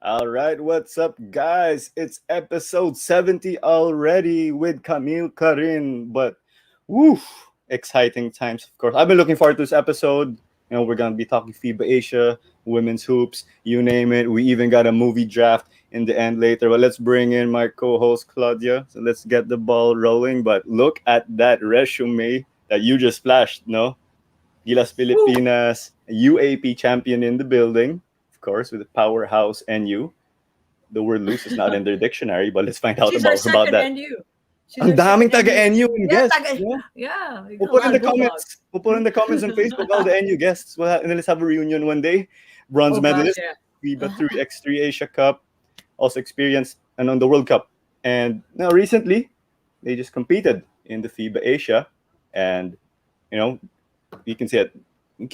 All right, what's up, guys? It's episode 70 already with Camille, Clarin. But, woof, exciting times, of course. I've been looking forward to this episode. We're going to be talking FIBA Asia, women's hoops, you name it. We even got a movie draft in the end later. But let's bring in my co host, Claudia. So let's get the ball rolling. But look at that resume that you just flashed, no? Gilas Woo! Pilipinas, UAP champion in the building, of course, with the powerhouse NU. The word loose is not in their dictionary, but let's find out She's our about second that. NU. She's Ang our daming second taga NU. NU in Yeah, guests. taga, Yeah? yeah, we We'll got a put in lot the of Bulldogs. comments. We'll put in the comments on Facebook all the NU guests. Let's have a reunion one day. Bronze Oh gosh, medalist, yeah. FIBA 3x3 Asia Cup, also experienced and on the World Cup. And now recently, they just competed in the FIBA Asia, and you know you can see it. They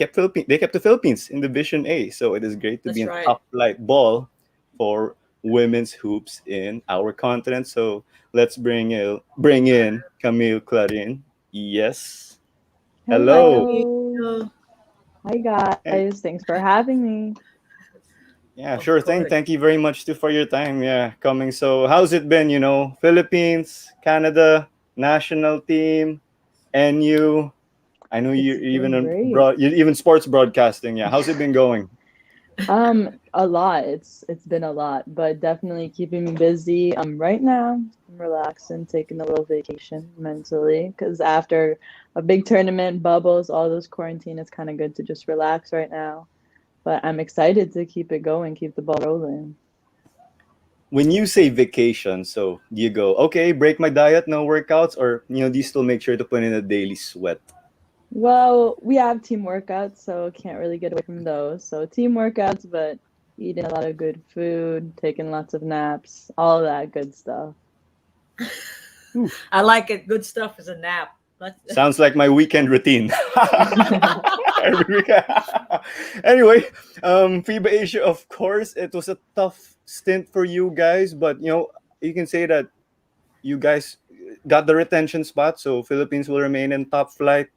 kept the Philippines in Division A, so it is great to be That's in right. top flight ball for women's hoops in our continent. So let's bring in Camille Clarin. Yes, Hi, hello. Hello. Camille. Hi Hey, guys. Thanks for having me. yeah, Of sure thing. course. Thank you very much too for your time. Yeah, coming. So how's it been? Philippines, Canada, national team, NU. I know you It's even been great. you even sports broadcasting. Yeah, how's it been going? A lot. It's been a lot, but definitely keeping me busy. Right now I'm relaxing, taking a little vacation mentally because after a big tournament, bubbles, all those quarantine, it's kind of good to just relax right now. But I'm excited to keep it going, keep the ball rolling. When you say vacation, so do you go, okay, break my diet, no workouts, or do you still make sure to put in a daily sweat? Well, we have team workouts, so can't really get away from those. So team workouts, but eating a lot of good food, taking lots of naps, all that good stuff. Oof. I like it. Good stuff is a nap. Sounds like my weekend routine. Every week. Anyway, FIBA Asia, of course, it was a tough stint for you guys, but you can say that you guys got the retention spot, so Philippines will remain in top flight.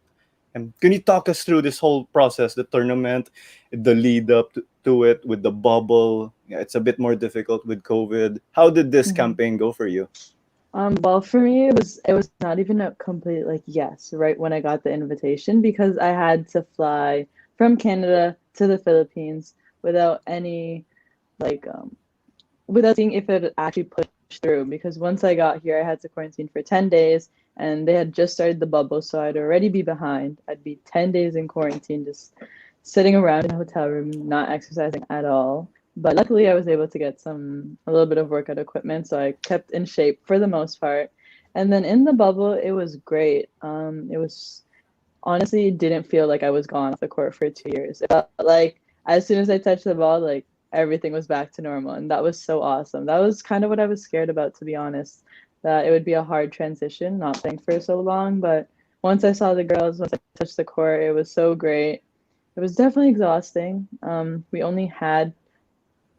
And can you talk us through this whole process, the tournament, the lead up to it with the bubble? Yeah, it's a bit more difficult with COVID. How did this Mhm. campaign go for you? Well, for me, it was not even a complete like yes, right when I got the invitation because I had to fly from Canada to the Philippines without any like without seeing if it actually pushed through because once I got here, I had to quarantine for 10 days and they had just started the bubble, so I'd already be behind. I'd be 10 days in quarantine, just sitting around in a hotel room, not exercising at all. But luckily, I was able to get a little bit of workout equipment, so I kept in shape for the most part. And then in the bubble, it was great. It was honestly didn't feel like I was gone off the court for 2 years. It felt like as soon as I touched the ball, like everything was back to normal, and that was so awesome. That was kind of what I was scared about, to be honest, that it would be a hard transition, not playing for so long. But once I saw the girls, once I touched the court, it was so great. It was definitely exhausting. We only had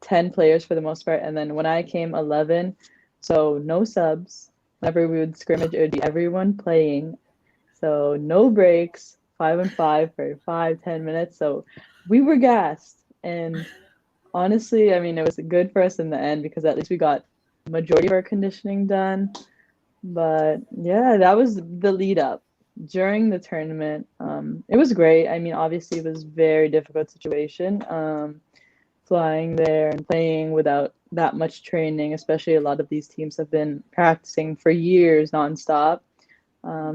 10 players for the most part, and then when I came, 11, so no subs. Whenever we would scrimmage, it would be everyone playing, so no breaks, 5 and 5 for 5, 10 minutes. So we were gassed. And honestly, I mean, it was good for us in the end because at least we got majority of our conditioning done. But yeah, that was the lead up. During the tournament, it was great. I mean, obviously, it was very difficult situation. Flying there and playing without that much training, especially a lot of these teams have been practicing for years nonstop.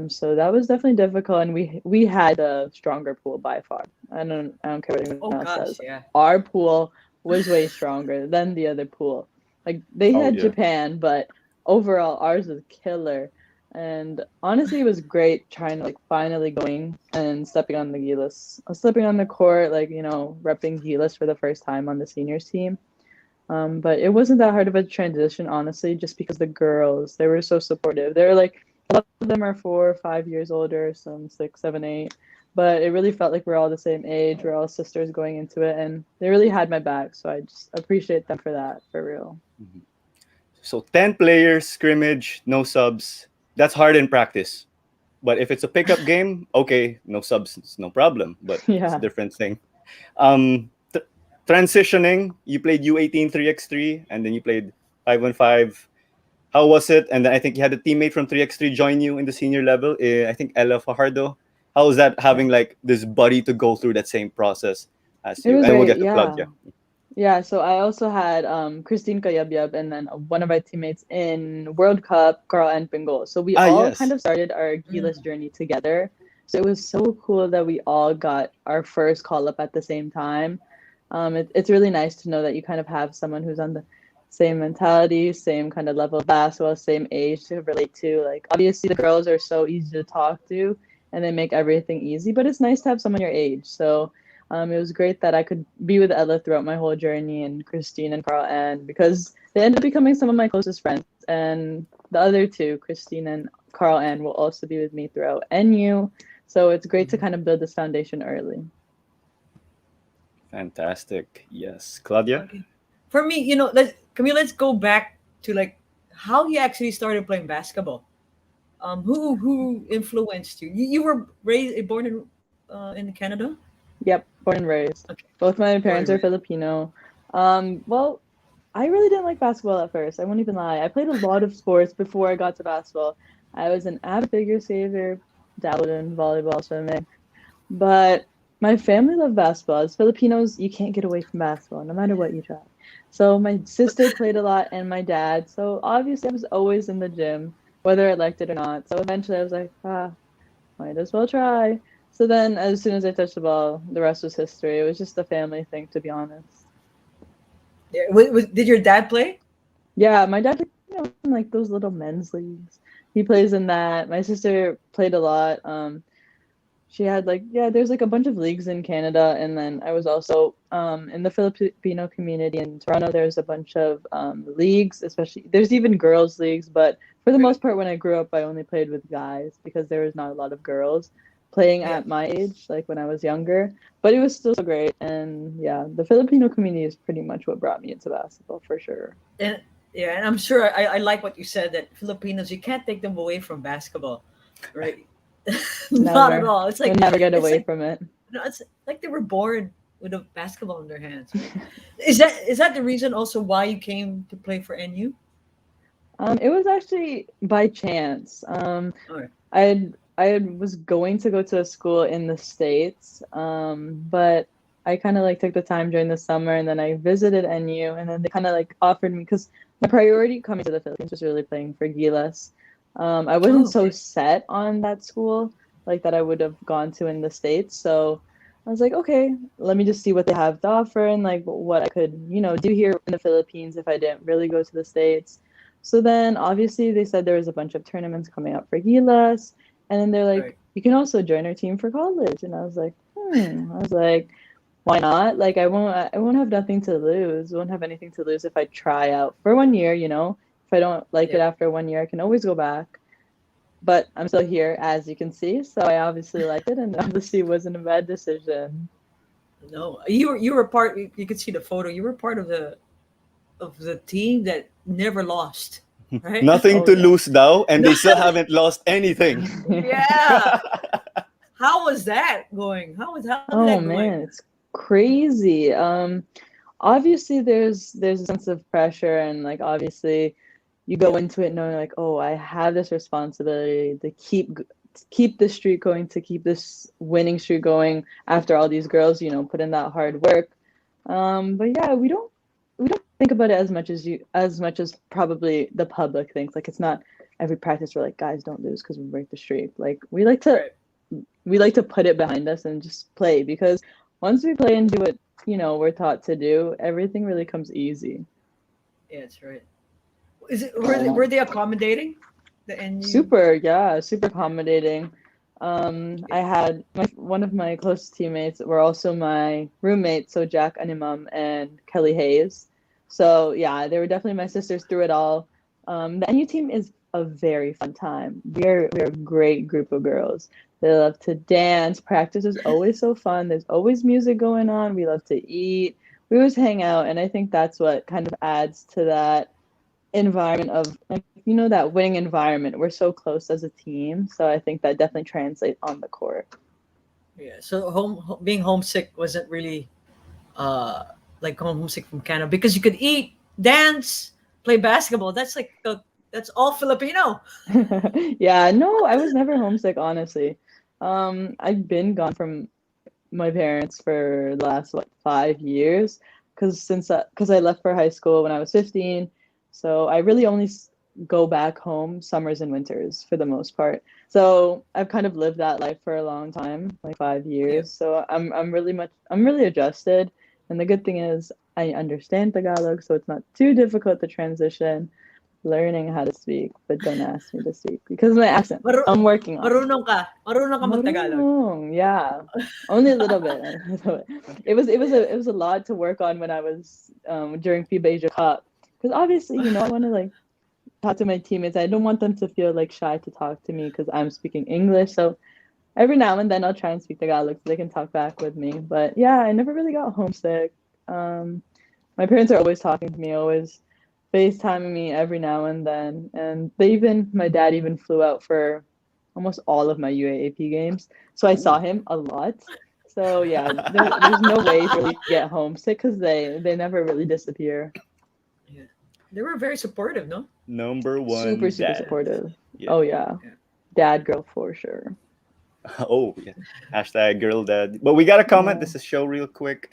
So that was definitely difficult, and we had the stronger pool by far. I don't care what anyone Oh else gosh, says. yeah. Our pool was way stronger than the other pool. Like they Oh had yeah. Japan, but overall ours was killer. And honestly, it was great trying to like finally going and stepping on the Gilas, stepping on the court, like repping Gilas for the first time on the seniors team. But it wasn't that hard of a transition, honestly, just because the girls, they were so supportive. They were like, a lot of them are 4 or 5 years older, some 6, 7, 8. But it really felt like we're all the same age. We're all sisters going into it, and they really had my back. So I just appreciate them for that, for real. Mhm. So 10 players, scrimmage, no subs. That's hard in practice. But if it's a pickup game, okay, no subs, it's no problem. But it's a Yeah. different thing. Um, transitioning, you played U18 3x3, and then you played 5-on-5. How was it? And then I think you had a teammate from 3x3 join you in the senior level. I think Ella Fajardo. How was that Yeah. having like this buddy to go through that same process as It you? was And we'll great, get to yeah. Claudia. Yeah, so I also had Christine Kayabyab and then one of my teammates in World Cup, Carl and Pingol. So we Ah, all kind yes. of started our Gilas journey together. So it was so cool that we all got our first call up at the same time. It's really nice to know that you kind of have someone who's on the same mentality, same kind of level of basketball, same age to relate to. Like obviously the girls are so easy to talk to and they make everything easy, but it's nice to have someone your age. So it was great that I could be with Ella throughout my whole journey and Christine and Carl Ann because they ended up becoming some of my closest friends. And the other two, Christine and Carl Ann, will also be with me throughout NU. So it's great to kind of build this foundation early. Fantastic. Yes. Claudia? Okay. For me, Camille, let's go back to like how you actually started playing basketball. Who influenced you? You were born in Canada. Yep, born and raised. Okay, Both my born parents and are raised. Filipino. Well, I really didn't like basketball at first. I won't even lie. I played a lot of sports before I got to basketball. I was an avid figure skater, dabbled in volleyball, swimming. But my family loved basketball. As Filipinos, you can't get away from basketball no matter what you try. So my sister played a lot and my dad. So obviously I was always in the gym, whether I liked it or not. So eventually I was like, might as well try. So then as soon as I touched the ball, the rest was history. It was just a family thing, to be honest. Yeah. Did your dad play? Yeah, my dad, in like those little men's leagues. He plays in that. My sister played a lot. She had there's like a bunch of leagues in Canada, and then I was also in the Filipino community in Toronto. There's a bunch of leagues, especially there's even girls leagues, but for the most part when I grew up I only played with guys because there was not a lot of girls playing Yeah. at my age, like when I was younger. But it was still so great, and yeah, the Filipino community is pretty much what brought me into basketball for sure. And yeah, and I'm sure I like what you said that Filipinos, you can't take them away from basketball, right? Not at Never. all. It's You'll like never get it's away like from it. it's like they were born with a basketball in their hands, right? Is that the reason also why you came to play for NU? It was actually by chance. All right. I was going to go to a school in the States, but I kind of like took the time during the summer and then I visited NU and then they kind of like offered me because my priority coming to the Philippines was really playing for Gilas. I Oh, wasn't so okay. set on that school like that I would have gone to in the States. So I was like, okay, let me just see what they have to offer and like what I could, do here in the Philippines if I didn't really go to the States. So then obviously they said there was a bunch of tournaments coming up for Gilas. And then they're All like, right. you can also join our team for college. And I was like, I was like, why not? Like I won't have nothing to lose. Won't have anything to lose if I try out for 1 year, If I don't like it Yeah. after 1 year, I can always go back. But I'm still here, as you can see. So I obviously liked it and obviously it wasn't a bad decision. No, you were part. You could see the photo. You were part of the team that never lost, right? Nothing Oh to yeah. lose thou, and No. they still haven't lost anything. Yeah. How was that going? How did Oh that going? man, it's crazy. Obviously there's a sense of pressure and like obviously you go into it knowing like, oh, I have this responsibility to keep this streak going, to keep this winning streak going after all these girls, put in that hard work. But yeah, we don't think about it as much as probably the public thinks. Like it's not every practice we're like, guys, don't lose because we break the streak. Like Right. we like to put it behind us and just play because once we play and do what we're taught to do, everything really comes easy. Yeah, that's right. Is it were they accommodating the NU? Super, yeah, super accommodating. Yeah. I had one of my closest teammates were also my roommates, so Jack Animam and Kelly Hayes. So yeah, they were definitely my sisters through it all. The NU team is a very fun time. We're a great group of girls. They love to dance. Practice is always so fun. There's always music going on. We love to eat. We always hang out, and I think that's what kind of adds to that environment of like that winning environment. We're so close as a team, so I think that definitely translates on the court. Yeah. So being homesick wasn't really uh like homesick from Canada because you could eat, dance, play basketball. That's all Filipino. Yeah, no, I was never homesick, honestly. I've been gone from my parents for the last 5 years because I left for high school when I was 15, so I really only go back home summers and winters for the most part. So I've kind of lived that life for a long time, like five Yeah. years. So I'm really adjusted, and the good thing is I understand Tagalog, so it's not too difficult to transition learning how to speak, but don't ask me to speak because of my accent. Maru- I'm working on it. Marunong ka mag-Tagalog. Marunong, yeah. Only a little bit. A little bit. It was a lot to work on when I was during FIBA Asia Cup. Because obviously, I want to like talk to my teammates. I don't want them to feel like shy to talk to me because I'm speaking English. So every now and then I'll try and speak Tagalog so they can talk back with me. But yeah, I never really got homesick. My parents are always talking to me, always FaceTiming me every now and then. And my dad even flew out for almost all of my UAAP games. So I saw him a lot. So yeah, there's no way to really get homesick because they never really disappear. Yeah. They were very supportive, no? Number one, Super, super dad. supportive. Yeah. Oh yeah. Yeah. Dad girl for sure. Oh yeah. Hashtag girl dad. But we got a comment. Yeah. This is show real quick.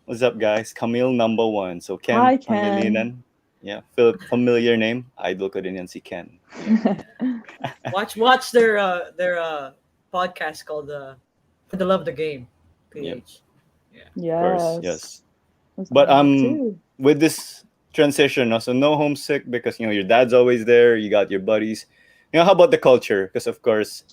What's up, guys? Camille number one. So Ken Hi, Ken. Pangilinan. Yeah, familiar name. Idol ko din yan si Ken. Yeah. Watch their podcast called For the Love of the Game. PH. Of course, Yes. yes. That's But nice too. with this transition, so no homesick because your dad's always there. You got your buddies. How about the culture? Because of course,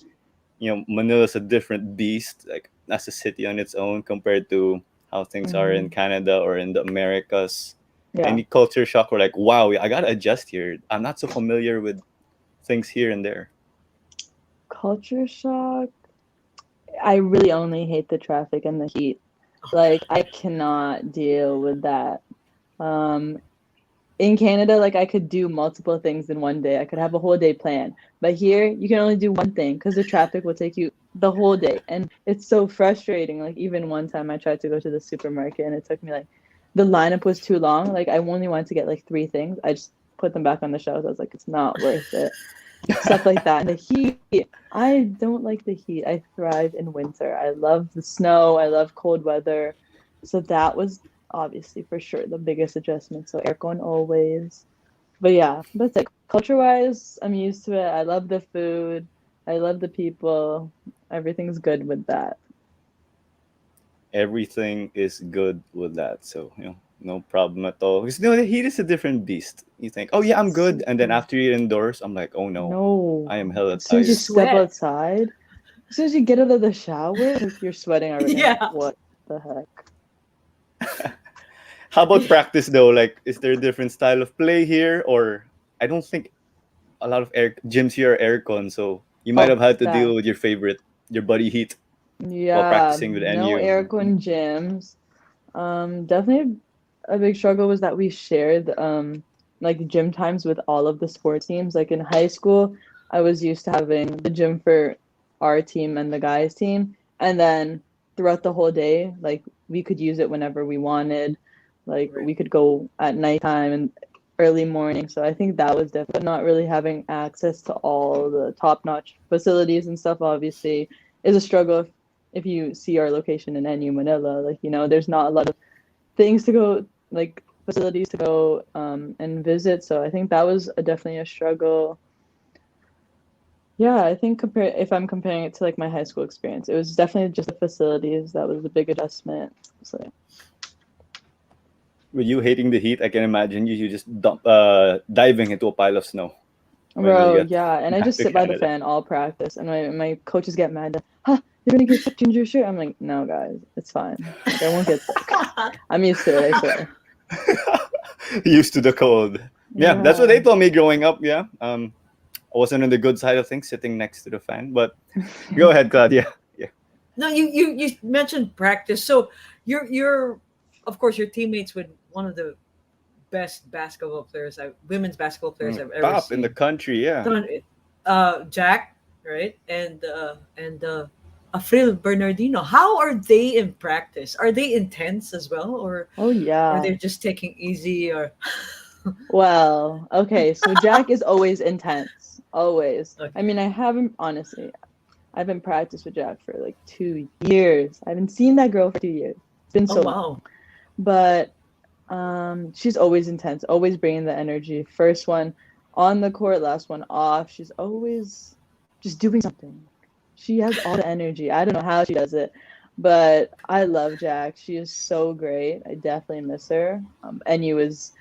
Manila's a different beast. Like that's a city on its own compared to how things are in Canada or in the Americas. Yeah. Any culture shock or like, wow, I gotta adjust here. I'm not so familiar with things here and there. Culture shock. I really only hate the traffic and the heat. Like I cannot deal with that. In Canada, like I could do multiple things in one day. I could have a whole day planned. But here, you can only do one thing because the traffic will take you the whole day. And it's so frustrating. Like even one time I tried to go to the supermarket and it took me like the lineup was too long. Like I only wanted to get like 3 things. I just put them back on the shelves. I was like, it's not worth it. Stuff like that. And the heat, I don't like the heat. I thrive in winter. I love the snow. I love cold weather. So that was obviously for sure the biggest adjustment. So aircon always. But yeah, that's like culture wise, I'm used to it. I love the food. I love the people. Everything's good with that. Everything is good with that. So, no problem at all. Because the heat is a different beast. You think, oh yeah, I'm good. And then after you're indoors, I'm like, oh no, No. I am hella As soon as tired. you step Sweat. outside, as soon as you get out of the shower, like you're sweating already. Yeah. Like, what the heck? How about practice though? Like, is there a different style of play here? Or I don't think a lot of gyms here are aircon. So you might have had to deal with your buddy heat while Yeah, practicing with no NU. aircon gyms. Definitely a big struggle was that we shared like gym times with all of the sports teams. Like in high school, I was used to having the gym for our team and the guys team, and then throughout the whole day, like we could use it whenever we wanted. Like Right. we could go at nighttime and early morning. So I think that was definitely not really having access to all the top-notch facilities and stuff. Obviously, is a struggle if you see our location in NU Manila. Like there's not a lot of things to go, like facilities to go and visit. So I think that was definitely a struggle. Yeah, I think if I'm comparing it to like my high school experience, it was definitely just the facilities that was the big adjustment. So With you hating the heat, I can imagine you just diving into a pile of snow when you bro, get yeah, and I back just to sit by the Canada. fan all practice, and my coaches get mad. Huh, you're gonna get sick in your shirt. I'm like, no, guys, it's fine. Like, I won't get sick. I'm used to it. I swear. Used to the cold. Yeah, that's what Yeah. they told me growing up. Yeah, I wasn't on the good side of things, sitting next to the fan. But go ahead, Claudia. Yeah, No, you mentioned practice. So you're of course your teammates with one of the best women's basketball players I've ever top in the seen. country. Yeah, Jack, right? And Afril Bernardino. How are they in practice? Are they intense as well, Oh or yeah. they're just taking easy? Or Well, okay, so Jack is always intense. Always. I okay. mean, I haven't honestly, I've been practiced with Jack for like 2 years. I haven't seen that girl for 2 years. It's been Oh so long. wow. But she's always intense, always bringing the energy. First one on the court, last one off. She's always just doing something. She has all the energy. I don't know how she does it, but I love Jack. She is so great. I definitely miss her. NU is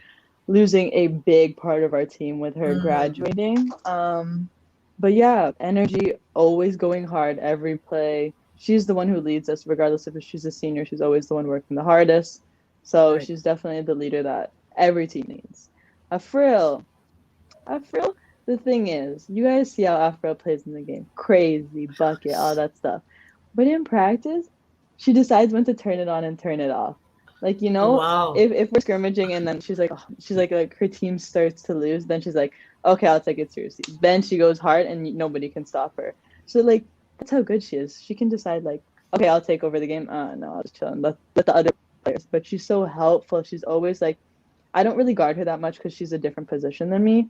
losing a big part of our team with her Mm, graduating. But yeah, energy, always going hard every play. She's the one who leads us, regardless if she's a senior. She's always the one working the hardest. So right. she's definitely the leader that every team needs. Afril, Afril. The thing is, you guys see how Afril plays in the game. Crazy bucket, all that stuff. But in practice, she decides when to turn it on and turn it off. Like, Oh wow. if we're scrimmaging and then she's like, oh, like her team starts to lose, then she's like, okay, I'll take it seriously. Then she goes hard and nobody can stop her. So like that's how good she is. She can decide like, okay, I'll take over the game. No, I'll just chill and let the other players. But she's so helpful. She's always like, I don't really guard her that much because she's a different position than me.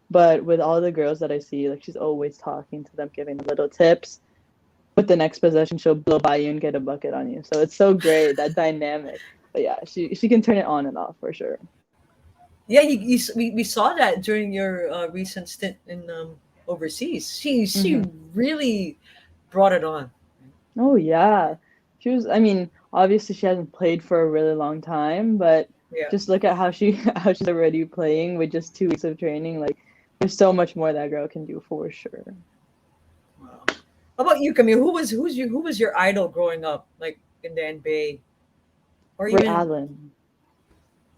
But with all the girls that I see, like she's always talking to them, giving them little tips. With the next possession, she'll blow by you and get a bucket on you. So it's so great that dynamic. But yeah, she can turn it on and off for sure. Yeah, we saw that during your recent stint in overseas. She Hmm. really brought it on. Oh yeah, she was. I mean, obviously she hasn't played for a really long time, but Yeah. just look at how she how she's already playing with just 2 weeks of training. Like, there's so much more that girl can do for sure. Wow. How about you, Camille? Who was your idol growing up, like in the NBA or Ray even? Allen.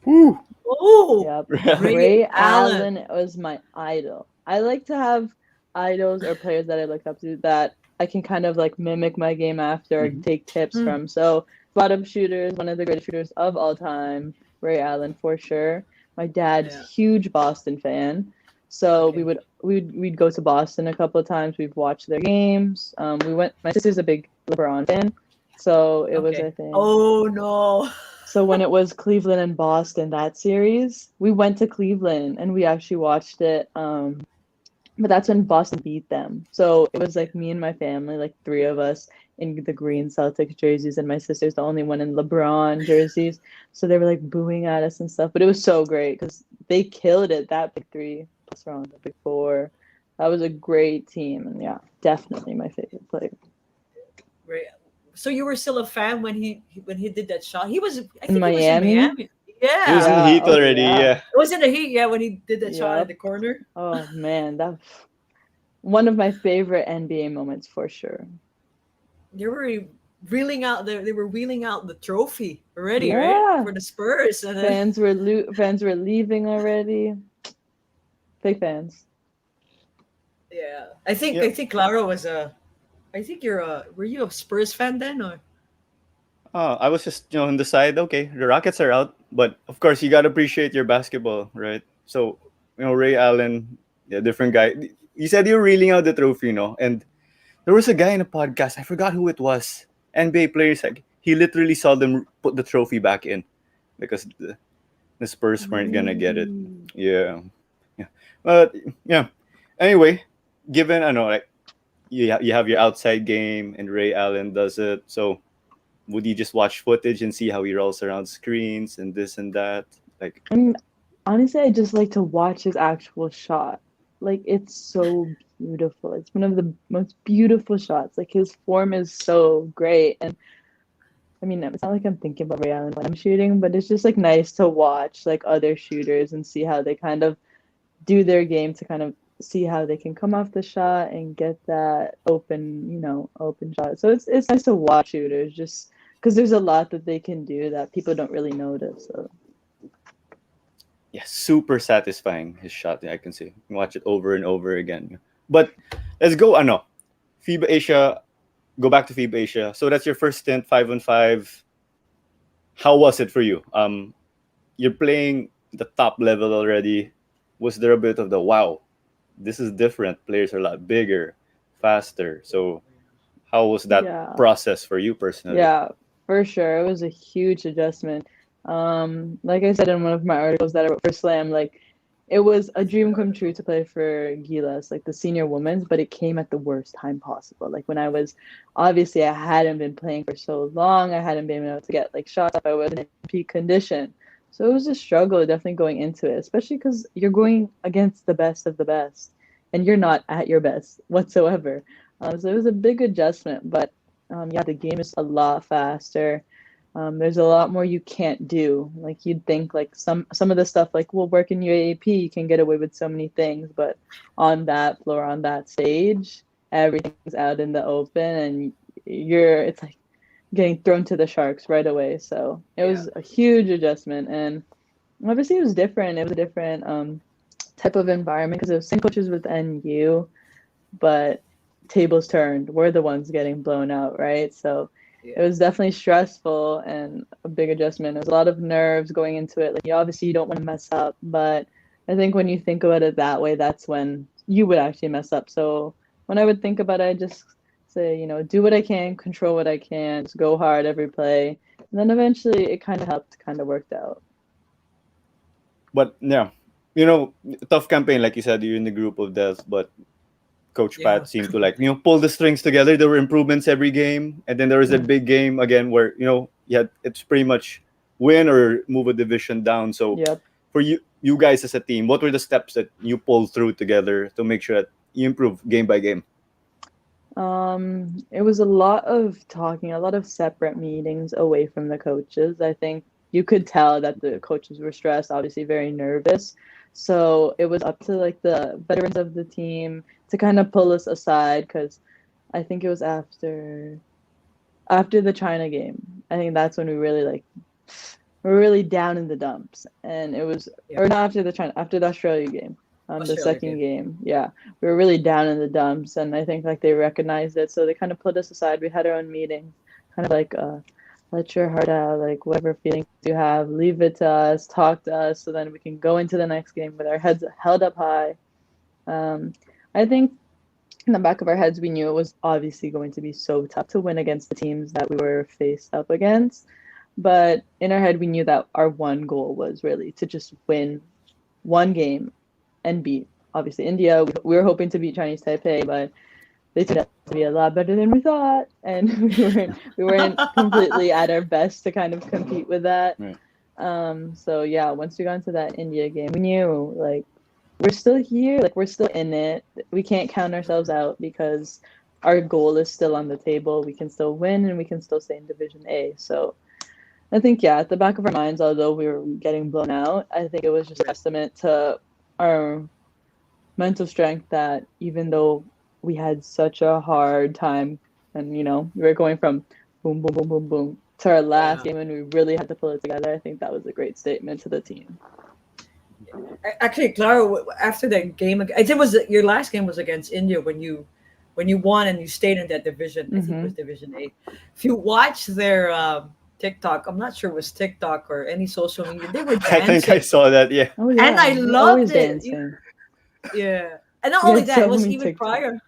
Woo. Oh, Yep. Ray Ray Allen. Allen was my idol. I like to have idols or players that I look up to that I can kind of like mimic my game after or Mhm. take tips Mm, from. So, bottom shooters, one of the greatest shooters of all time, Ray Allen for sure. My dad's yeah. huge Boston fan. So Okay. we'd go to Boston a couple of times. We've watched their games. We went. My sister's a big LeBron fan, so it was Okay. I think Oh no. so when it was Cleveland and Boston, that series, we went to Cleveland and we actually watched it. But that's when Boston beat them. So it was like me and my family, like three of us in the green Celtics jerseys, and my sister's the only one in LeBron jerseys. So they were like booing at us and stuff. But it was so great because they killed it. That big three plus around the big four. That was a great team, and yeah, definitely my favorite player Ray. So you were still a fan when when he did that shot. I in think he was in Miami. Miami. He was Yeah. in Yeah. Heat Oh already. yeah. Yeah. It was in the Heat. Yeah, when he did that shot in Yep. the corner. Oh man, that one of my favorite NBA moments for sure. They were they were wheeling out the trophy already, right? Yeah, For the Spurs, and then fans were leaving already. Big fans. yeah, Yeah. I think Clara was a. I think you're a. Were you a Spurs fan then, or I was just on the side. Okay, the Rockets are out, but of course you gotta appreciate your basketball, right? So Ray Allen, yeah, different guy. You said you're reeling out the trophy, and there was a guy in a podcast. I forgot who it was. NBA players, like he literally saw them put the trophy back in because the Spurs weren't gonna get it. Ooh. Yeah, yeah. But yeah. Anyway, given I know like you have your outside game and Ray Allen does it. So would you just watch footage and see how he rolls around screens and this and that? Like, I mean, honestly, I just like to watch his actual shot. Like, it's so beautiful. It's one of the most beautiful shots. Like, his form is so great. And I mean, it's not like I'm thinking about Ray Allen when I'm shooting, but it's just like nice to watch like other shooters and see how they kind of do their game to kind of see how they can come off the shot and get that open, open shot. So it's nice to watch shooters just because there's a lot that they can do that people don't really notice. So yeah, super satisfying his shot. I can see. You can watch it over and over again. But let's go. Ano, FIBA Asia. Go back to FIBA Asia. So that's your first stint, 5-on-5. How was it for you? You're playing the top level already. Was there a bit of the wow? This is different. Players are a lot bigger, faster. So How was that Yeah. process for you personally? Yeah, for sure. It was a huge adjustment. Like I said in one of my articles that I wrote for Slam, like it was a dream come true to play for Gilas, like the senior women's, but it came at the worst time possible. Like when I was obviously I hadn't been playing for so long, I hadn't been able to get like shots up, I wasn't in peak condition. So it was a struggle definitely going into it, especially because you're going against the best of the best and you're not at your best whatsoever. So it was a big adjustment, but yeah, the game is a lot faster. There's a lot more you can't do. Like you'd think like some of the stuff like we'll work in UAAP, you can get away with so many things, but on that floor, on that stage, everything's out in the open and it's like getting thrown to the sharks right away. So it Yeah. was a huge adjustment and obviously it was different. It was a different type of environment because it was same coaches with NU, but tables turned. We're the ones getting blown out, right? So it Yeah. was definitely stressful and a big adjustment. There was a lot of nerves going into it. Like obviously you don't want to mess up, but I think when you think about it that way, that's when you would actually mess up. So when I would think about it, I just say, do what I can, control what I can, just go hard every play. And then eventually it kind of helped, kind of worked out. But yeah, tough campaign, like you said, you're in the group of death, but Coach Yeah. Pat seemed to pull the strings together. There were improvements every game, and then there was that big game again where it's pretty much win or move a division down. So Yep. for you guys as a team, what were the steps that you pulled through together to make sure that you improve game by game? It was a lot of talking, a lot of separate meetings away from the coaches. I think you could tell that the coaches were stressed, obviously very nervous. So it was up to like the veterans of the team to kind of pull us aside because I think it was after the China game. I think that's when we really we're really down in the dumps. And it was Yeah. or not after the Australia game. The Australia second game. game, yeah, we were really down in the dumps, and I think like they recognized it, so they kind of put us aside. We had our own meetings, kind of like let your heart out, like whatever feelings you have, leave it to us, talk to us, so then we can go into the next game with our heads held up high. I think in the back of our heads, we knew it was obviously going to be so tough to win against the teams that we were faced up against, but in our head, we knew that our one goal was really to just win one game and beat obviously India. We were hoping to beat Chinese Taipei, but they turned out to be a lot better than we thought, and we weren't completely at our best to kind of compete with that. Right. So yeah, once we got into that India game, we knew like we're still here, like we're still in it. We can't count ourselves out because our goal is still on the table. We can still win and we can still stay in Division A. So I think yeah, at the back of our minds, although we were getting blown out, I think it was just a testament to our mental strength that even though we had such a hard time and we were going from boom boom boom boom boom to our last game and we really had to pull it together, I think that was a great statement to the team. Actually, Clara, after that game, I think it was your last game was against India when you won and you stayed in that division. I think it was Division 8. If you watch their TikTok, I'm not sure it was TikTok or any social media, they were dancing. I think I saw that. Yeah. Oh yeah, And I they're loved always it. dancing. Yeah. And not We only had that, so it was many even TikToks. prior.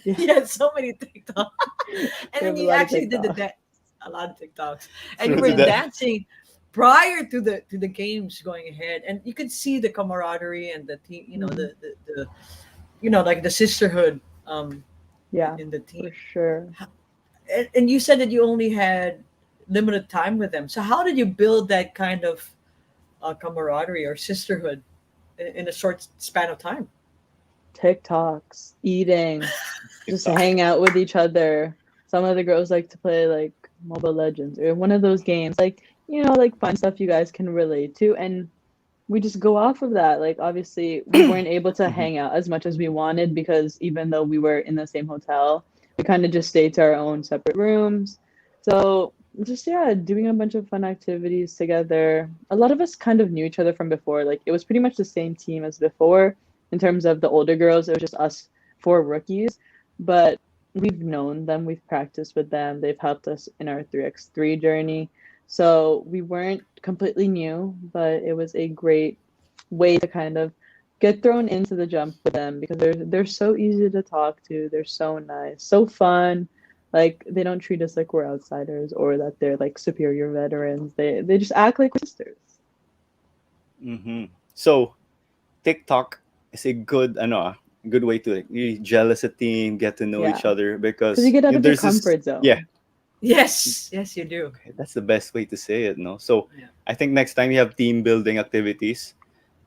Yeah. You had so many TikToks. We And then have a you lot of actually did TikToks. a lot of TikToks. And you were dancing prior to the games going ahead. And you could see the camaraderie and the team, the like the sisterhood Yeah, in the team. for sure. And you said that you only had limited time with them. So how did you build that kind of camaraderie or sisterhood in a short span of time? TikToks, eating, just hang out with each other. Some of the girls like to play like Mobile Legends or one of those games, like like fun stuff you guys can relate to, and we just go off of that. Like obviously we weren't able to hang out as much as we wanted because even though we were in the same hotel, we kind of just stayed to our own separate rooms. So just doing a bunch of fun activities together. A lot of us kind of knew each other from before. Like it was pretty much the same team as before in terms of the older girls. It was just us four rookies, but we've known them, we've practiced with them, they've helped us in our 3x3 journey. So we weren't completely new, but it was a great way to kind of get thrown into the jump with them because they're so easy to talk to. They're so nice, so fun. Like they don't treat us like we're outsiders or that they're like superior veterans. They just act like we're sisters. So TikTok is a good, good way to like really jealous a team, get to know Yeah, each other because you because get out if of your there's this, comfort yeah, zone. Yes, yes, you do. that's the best way to say it, no? So Yeah. I think next time you have team building activities,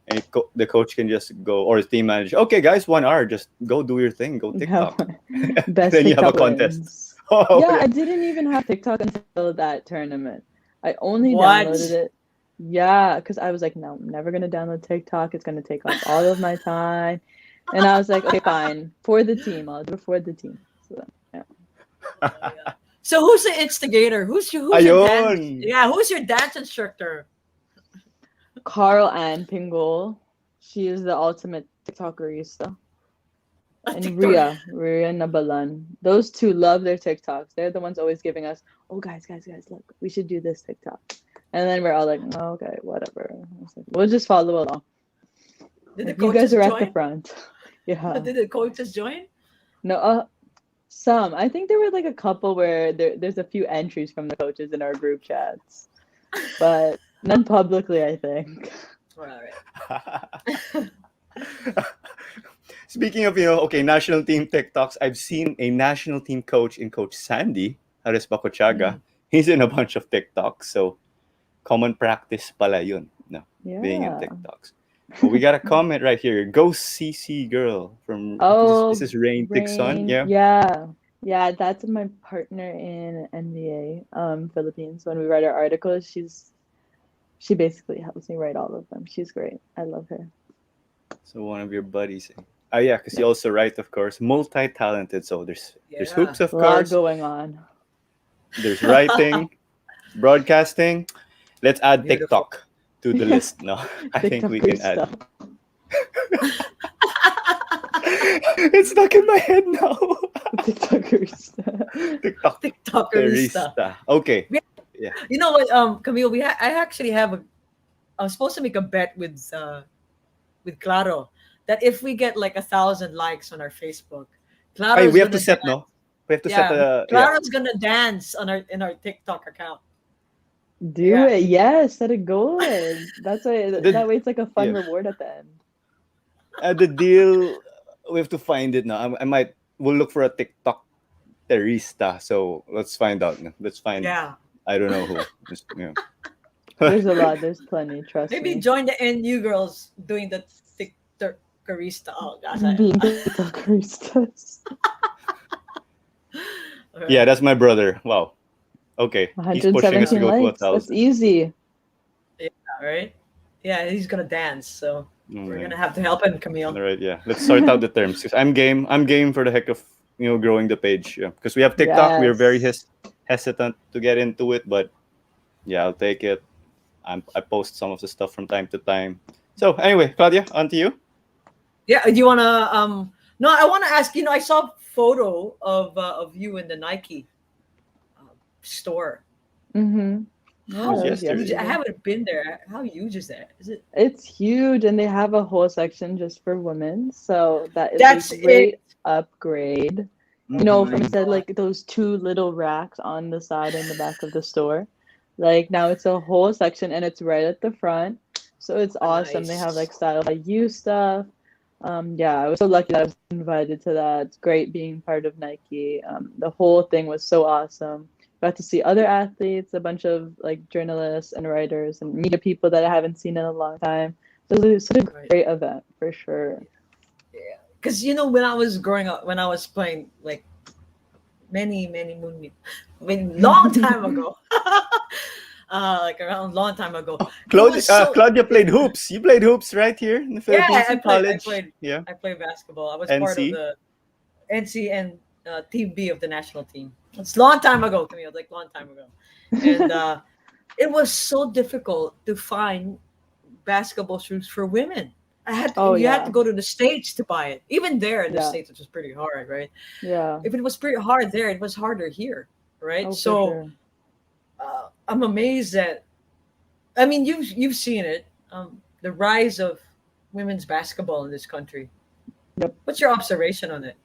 and the coach can just go, or the team manager, okay, guys, 1 hour, just go do your thing, go Yeah, TikTok. And best then you have a TikTok contest. wins. Oh, Yeah, yeah. I didn't even have TikTok until that tournament. I only What? downloaded it. Yeah, because I was like, no, I'm never gonna download TikTok. It's gonna take up all of my time. And I was like, okay, fine, for the team, I'll do it for the team. So yeah, Oh, yeah. So who's the instigator? Who's your dance? Ayun. Yeah, who's your dance instructor? Carl and Pingol, she is the ultimate TikTokerista. And TikTok. Ria Nabalan. Those two love their TikToks. They're the ones always giving us, oh guys, look, we should do this TikTok. And then we're all like, oh, okay, whatever. I was like, we'll just follow along. Did the Like, you guys coaches are at the join? front. Yeah. Did the coaches join? No, some. I think there were like a couple where there's a few entries from the coaches in our group chats, but none publicly, I think. All right. Speaking of, okay, national team TikToks, I've seen a national team coach in Coach Sandy, Haris Bacochaga. Mm. He's in a bunch of TikToks, so common practice pala yun, no, being in Yeah. TikToks. Well, we got a comment right here. Go CC girl from, this Oh, is Rain Tixon, Rain. yeah? Yeah. Yeah, that's my partner in NBA, Philippines. When we write our articles, she basically helps me write all of them. She's great. I love her. So one of your buddies. Oh yeah, because you also write, of course, multi-talented. So there's Yeah. hoops, of A lot course. going on. There's writing, broadcasting. Let's add Beautiful. TikTok to the list. No, I think we TikToker can add. stuff. It's stuck in my head now. TikToker stuff. TikTok TikTokerista. barista. Okay. Yeah. You know what, Camille? I actually have a. I'm supposed to make a bet with Claro that if we get like 1,000 likes on our Facebook, Hey, Claro's we have to gonna set, dance. no? We have to set Yeah, a, yeah. Claro's gonna dance on our TikTok account. Do Yeah. it. Yes, set a goal in. That's why that way it's like a fun Yeah. reward at the end. The deal, we have to find it now. We'll look for a TikTok terista. So let's find out. No? Let's find, Yeah, I don't know who. Just, yeah. There's a lot. There's plenty. Trust maybe me. join the NU girls doing the TikTokerista. Oh gosh, Being TikTokeristas. Yeah, that's my brother. Wow. Okay. He's pushing us to 117 go to likes. That's 1,000. easy. right? Yeah, he's gonna dance, so All we're right. gonna have to help him, Camille. All right, yeah. Let's sort out the terms. 'Cause I'm game. I'm game for the heck of growing the page. Yeah. Because we have TikTok. We are very Yes. hesitant to get into it, but yeah, I'll take it. I post some of the stuff from time to time. So anyway, Claudia, on to you. Yeah, do you wanna No, I wanna ask, I saw a photo of you in the Nike store. Mm-hmm. Yeah, How was that was yesterday. huge? I yesterday. haven't been there. How huge is that? Is it It's huge, and they have a whole section just for women. So that is That's a great it. upgrade. Oh From my instead god. like those two little racks on the side and the back of the store. Like now it's a whole section and it's right at the front. So it's awesome. They have Nice. like style by you stuff. Yeah, I was so lucky that I was invited to that. It's great being part of Nike. The whole thing was so awesome. Got to see other athletes, a bunch of like journalists and writers and media people that I haven't seen in a long time. So it was such a Right. great event for sure. Yeah. Because when I was growing up, when I was playing like many moon, long time ago. Like around long time ago. It was so Claudia played hoops. You played hoops right here in the yeah, Philippines I in played. I college. played. Yeah. I played basketball. I was part of NC. the NC and Team B of the national team. It's a long time ago, Camille. Like long time ago, and it was so difficult to find basketball shoes for women. Oh You had to yeah. go to the States to buy it. Even there in the Yeah. States, which was pretty hard, right? Yeah. If it was pretty hard there, it was harder here, right? Oh, for So sure. I'm amazed that. I mean, you've seen it, the rise of women's basketball in this country. Yep. What's your observation on it?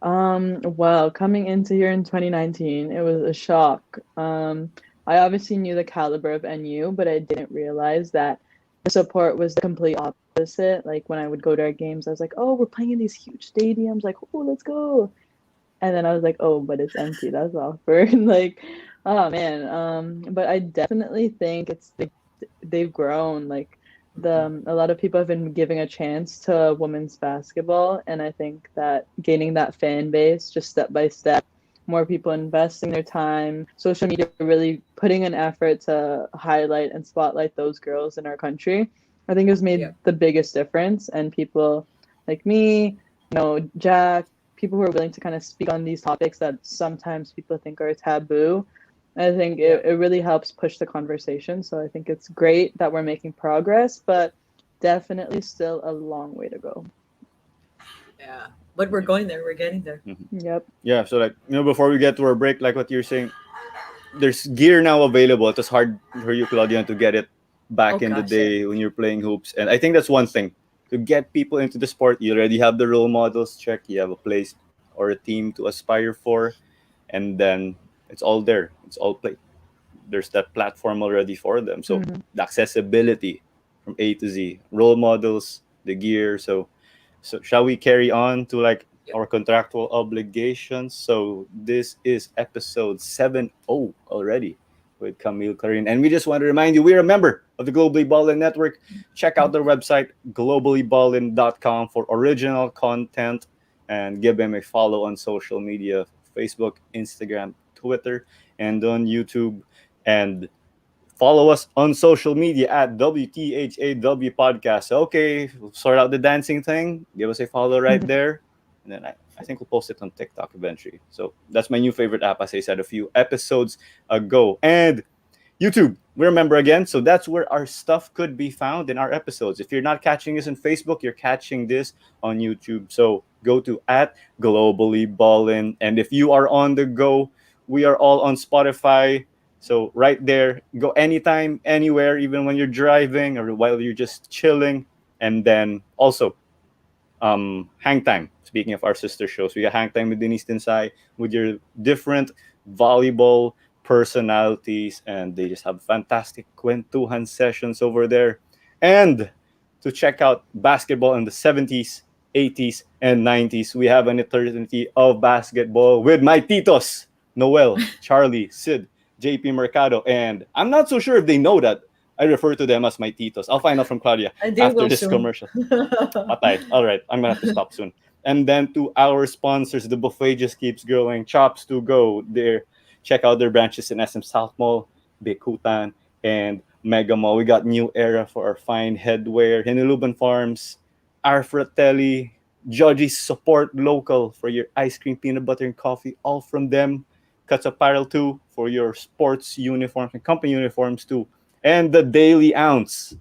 Well, coming into here in 2019, it was a shock. I obviously knew the caliber of NU, but I didn't realize that the support was the complete opposite. Like when I would go to our games, I was like, "Oh, we're playing in these huge stadiums. Like, oh, let's go." And then I was like, "Oh, but it's empty. That's awkward." Like, oh man. But I definitely think they've grown. Like a lot of people have been giving a chance to women's basketball, and I think that gaining that fan base just step by step, more people investing their time, social media really putting an effort to highlight and spotlight those girls in our country, I think has Yeah. made the biggest difference. And people like me, Jack, people who are willing to kind of speak on these topics that sometimes people think are taboo, I think Yeah. it really helps push the conversation. So I think it's great that we're making progress, but definitely still a long way to go. Yeah. But we're going there. We're getting there. Yep. Yeah, so like before we get to our break, like what you're saying, there's gear now available. It was hard for you, Claudian, to get it Oh back in the gosh, yeah. day when you're playing hoops, and I think that's one thing to get people into the sport. You already have the role models check. You have a place or a team to aspire for, and then it's all there. It's all play. There's that platform already for them. So Mhm. the accessibility from A to Z, role models, the gear. So shall we carry on to like Yep. our contractual obligations? So this is episode 70 already with Camille, Clarin. And we just want to remind you, we're a member of the Globally Ballin Network. Check out their website, globallyballin.com for original content, and give them a follow on social media, Facebook, Instagram, Twitter, and on YouTube. And follow us on social media at WTHAW Podcast. Okay, we'll sort out the dancing thing. Give us a follow right there. And then I think we'll post it on TikTok eventually. So that's my new favorite app, as I said a few episodes ago. And YouTube, we remember again. So that's where our stuff could be found in our episodes. If you're not catching this on Facebook, you're catching this on YouTube. So go to at Globally Ballin. And if you are on the go, we are all on Spotify. So right there, go anytime, anywhere, even when you're driving or while you're just chilling. And then also hang time. Speaking of our sister shows, we got hang time with Denise Tinsay with your different volleyball personalities, and they just have fantastic kwentuhan sessions over there. And to check out basketball in the 70s, 80s, and 90s, we have an eternity of basketball with my titos, Noel, Charlie, Sid, JP Mercado, and I'm not so sure if they know that I refer to them as my titos. I'll find out from Claudia And they after will this soon. commercial. Patay. All right, I'm gonna have to stop soon. And then to our sponsors, the buffet just keeps growing. Chops to go. There, check out their branches in SM South Mall, Bikutan, and Mega Mall. We got new era for our fine headwear. Hinuluban Farms, our Fratelli, Judges support local for your ice cream, peanut butter, and coffee. All from them. Cuts Apparel too for your sports uniforms and company uniforms too. And the Daily Ounce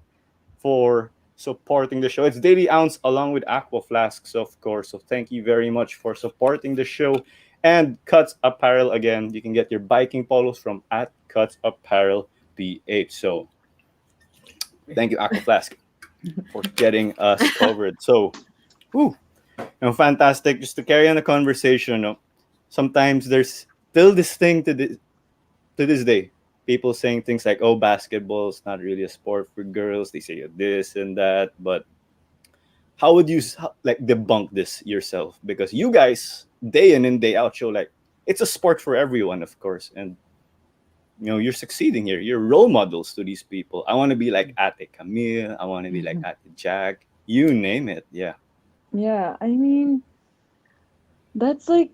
for supporting the show. It's Daily Ounce along with Aqua Flasks, of course. So thank you very much for supporting the show. And Cuts Apparel again. You can get your biking polos from at Cuts Apparel PH. So thank you, Aqua Flask, for getting us covered. So, whew, fantastic. Just to carry on the conversation, sometimes there's still this thing to this day, people saying things like, "Oh, basketball is not really a sport for girls." They say this and that, but how would you like debunk this yourself? Because you guys, day in and day out, show like it's a sport for everyone, of course, and you're succeeding here. You're role models to these people. I want to be like Ate Camille. I want to be like Ate Jack. You name it. Yeah. Yeah, I mean, that's like,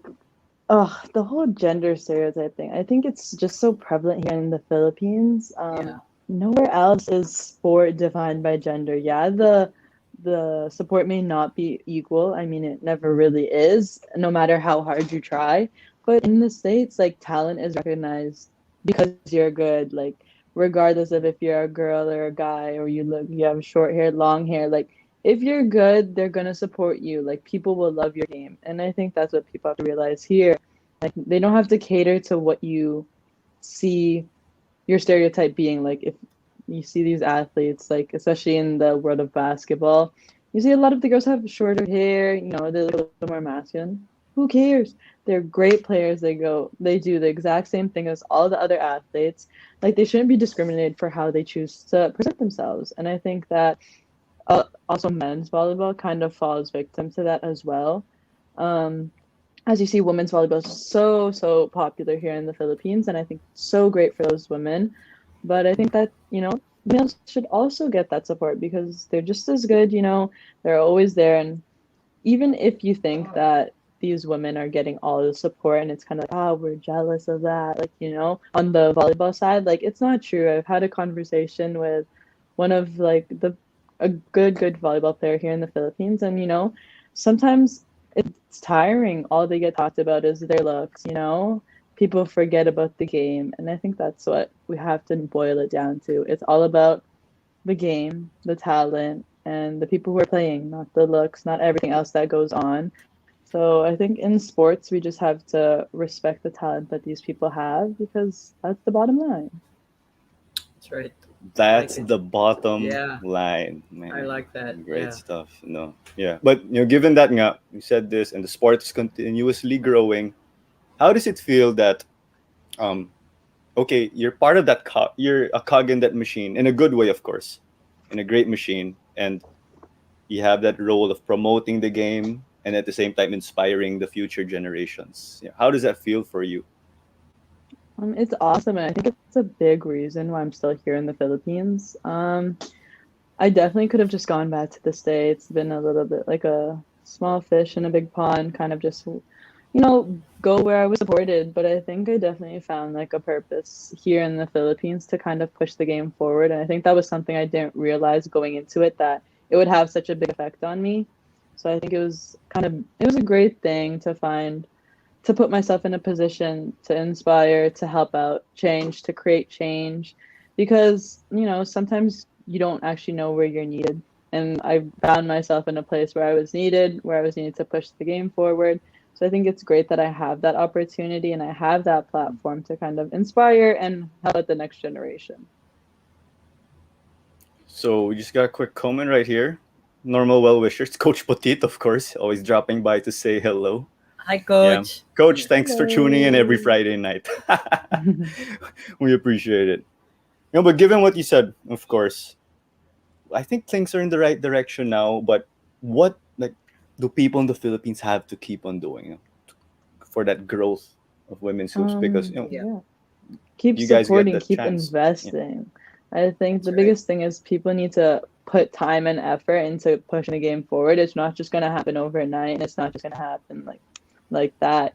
the whole gender stereotype thing. I think it's just so prevalent here in the Philippines. Yeah. Nowhere else is sport defined by gender. Yeah, the support may not be equal. I mean, it never really is, no matter how hard you try. But in the States, like talent is recognized because you're good. Like regardless of if you're a girl or a guy, or you have short hair, long hair, like if you're good, they're gonna support you. Like people will love your game. And I think that's what people have to realize here. Like they don't have to cater to what you see your stereotype being. Like if you see these athletes, like especially in the world of basketball, you see a lot of the girls have shorter hair, they look a little more masculine. who cares? They're great players. They do the exact same thing as all the other athletes. Like they shouldn't be discriminated for how they choose to present themselves. And I think that also men's volleyball kind of falls victim to that as well. Um, as you see, women's volleyball is so popular here in the Philippines, and I think so great for those women. But I think that males should also get that support because they're just as good. They're always there, and even if you think that these women are getting all the support and it's kind of like, oh, we're jealous of that, like, on the volleyball side, like, it's not true. I've had a conversation with one of like a good volleyball player here in the Philippines, and sometimes it's tiring. All they get talked about is their looks. People forget about the game, and I think that's what we have to boil it down to. It's all about the game, the talent, and the people who are playing, not the looks, not everything else that goes on. So I think in sports, we just have to respect the talent that these people have because that's the bottom line. That's right. That's Like it. the bottom Yeah, line, I man. like that. Great Yeah. stuff. No, yeah. But given that nga, you said this, and the sport is continuously growing. How does it feel that um okay, you're part of that you're a cog in that machine in a good way, of course, in a great machine, and you have that role of promoting the game and at the same time inspiring the future generations. Yeah. How does that feel for you? It's awesome, and I think it's a big reason why I'm still here in the Philippines. I definitely could have just gone back to the States, been a little bit like a small fish in a big pond, kind of just, go where I was supported. But I think I definitely found like a purpose here in the Philippines to kind of push the game forward. And I think that was something I didn't realize going into it, that it would have such a big effect on me. So I think it was a great thing to find, to put myself in a position to inspire, to help out change, to create change, because sometimes you don't actually know where you're needed, and I found myself in a place where I was needed to push the game forward. So I think it's great that I have that opportunity and I have that platform to kind of inspire and help out the next generation. So we just got a quick comment right here. Normal well wishers, Coach Potit, of course, always dropping by to say hello. Hi, Yeah, Coach. Coach, Yeah. thanks for tuning in every Hello. Friday night. We appreciate it. But given what you said, of course, I think things are in the right direction now. But what like do people in the Philippines have to keep on doing for that growth of women's hoops? Because Yeah. Yeah. Keep you guys get supporting, that keep chance. Yeah, investing. I think That's the right. biggest thing is people need to put time and effort into pushing the game forward. It's not just gonna happen overnight, and it's not just gonna happen like that.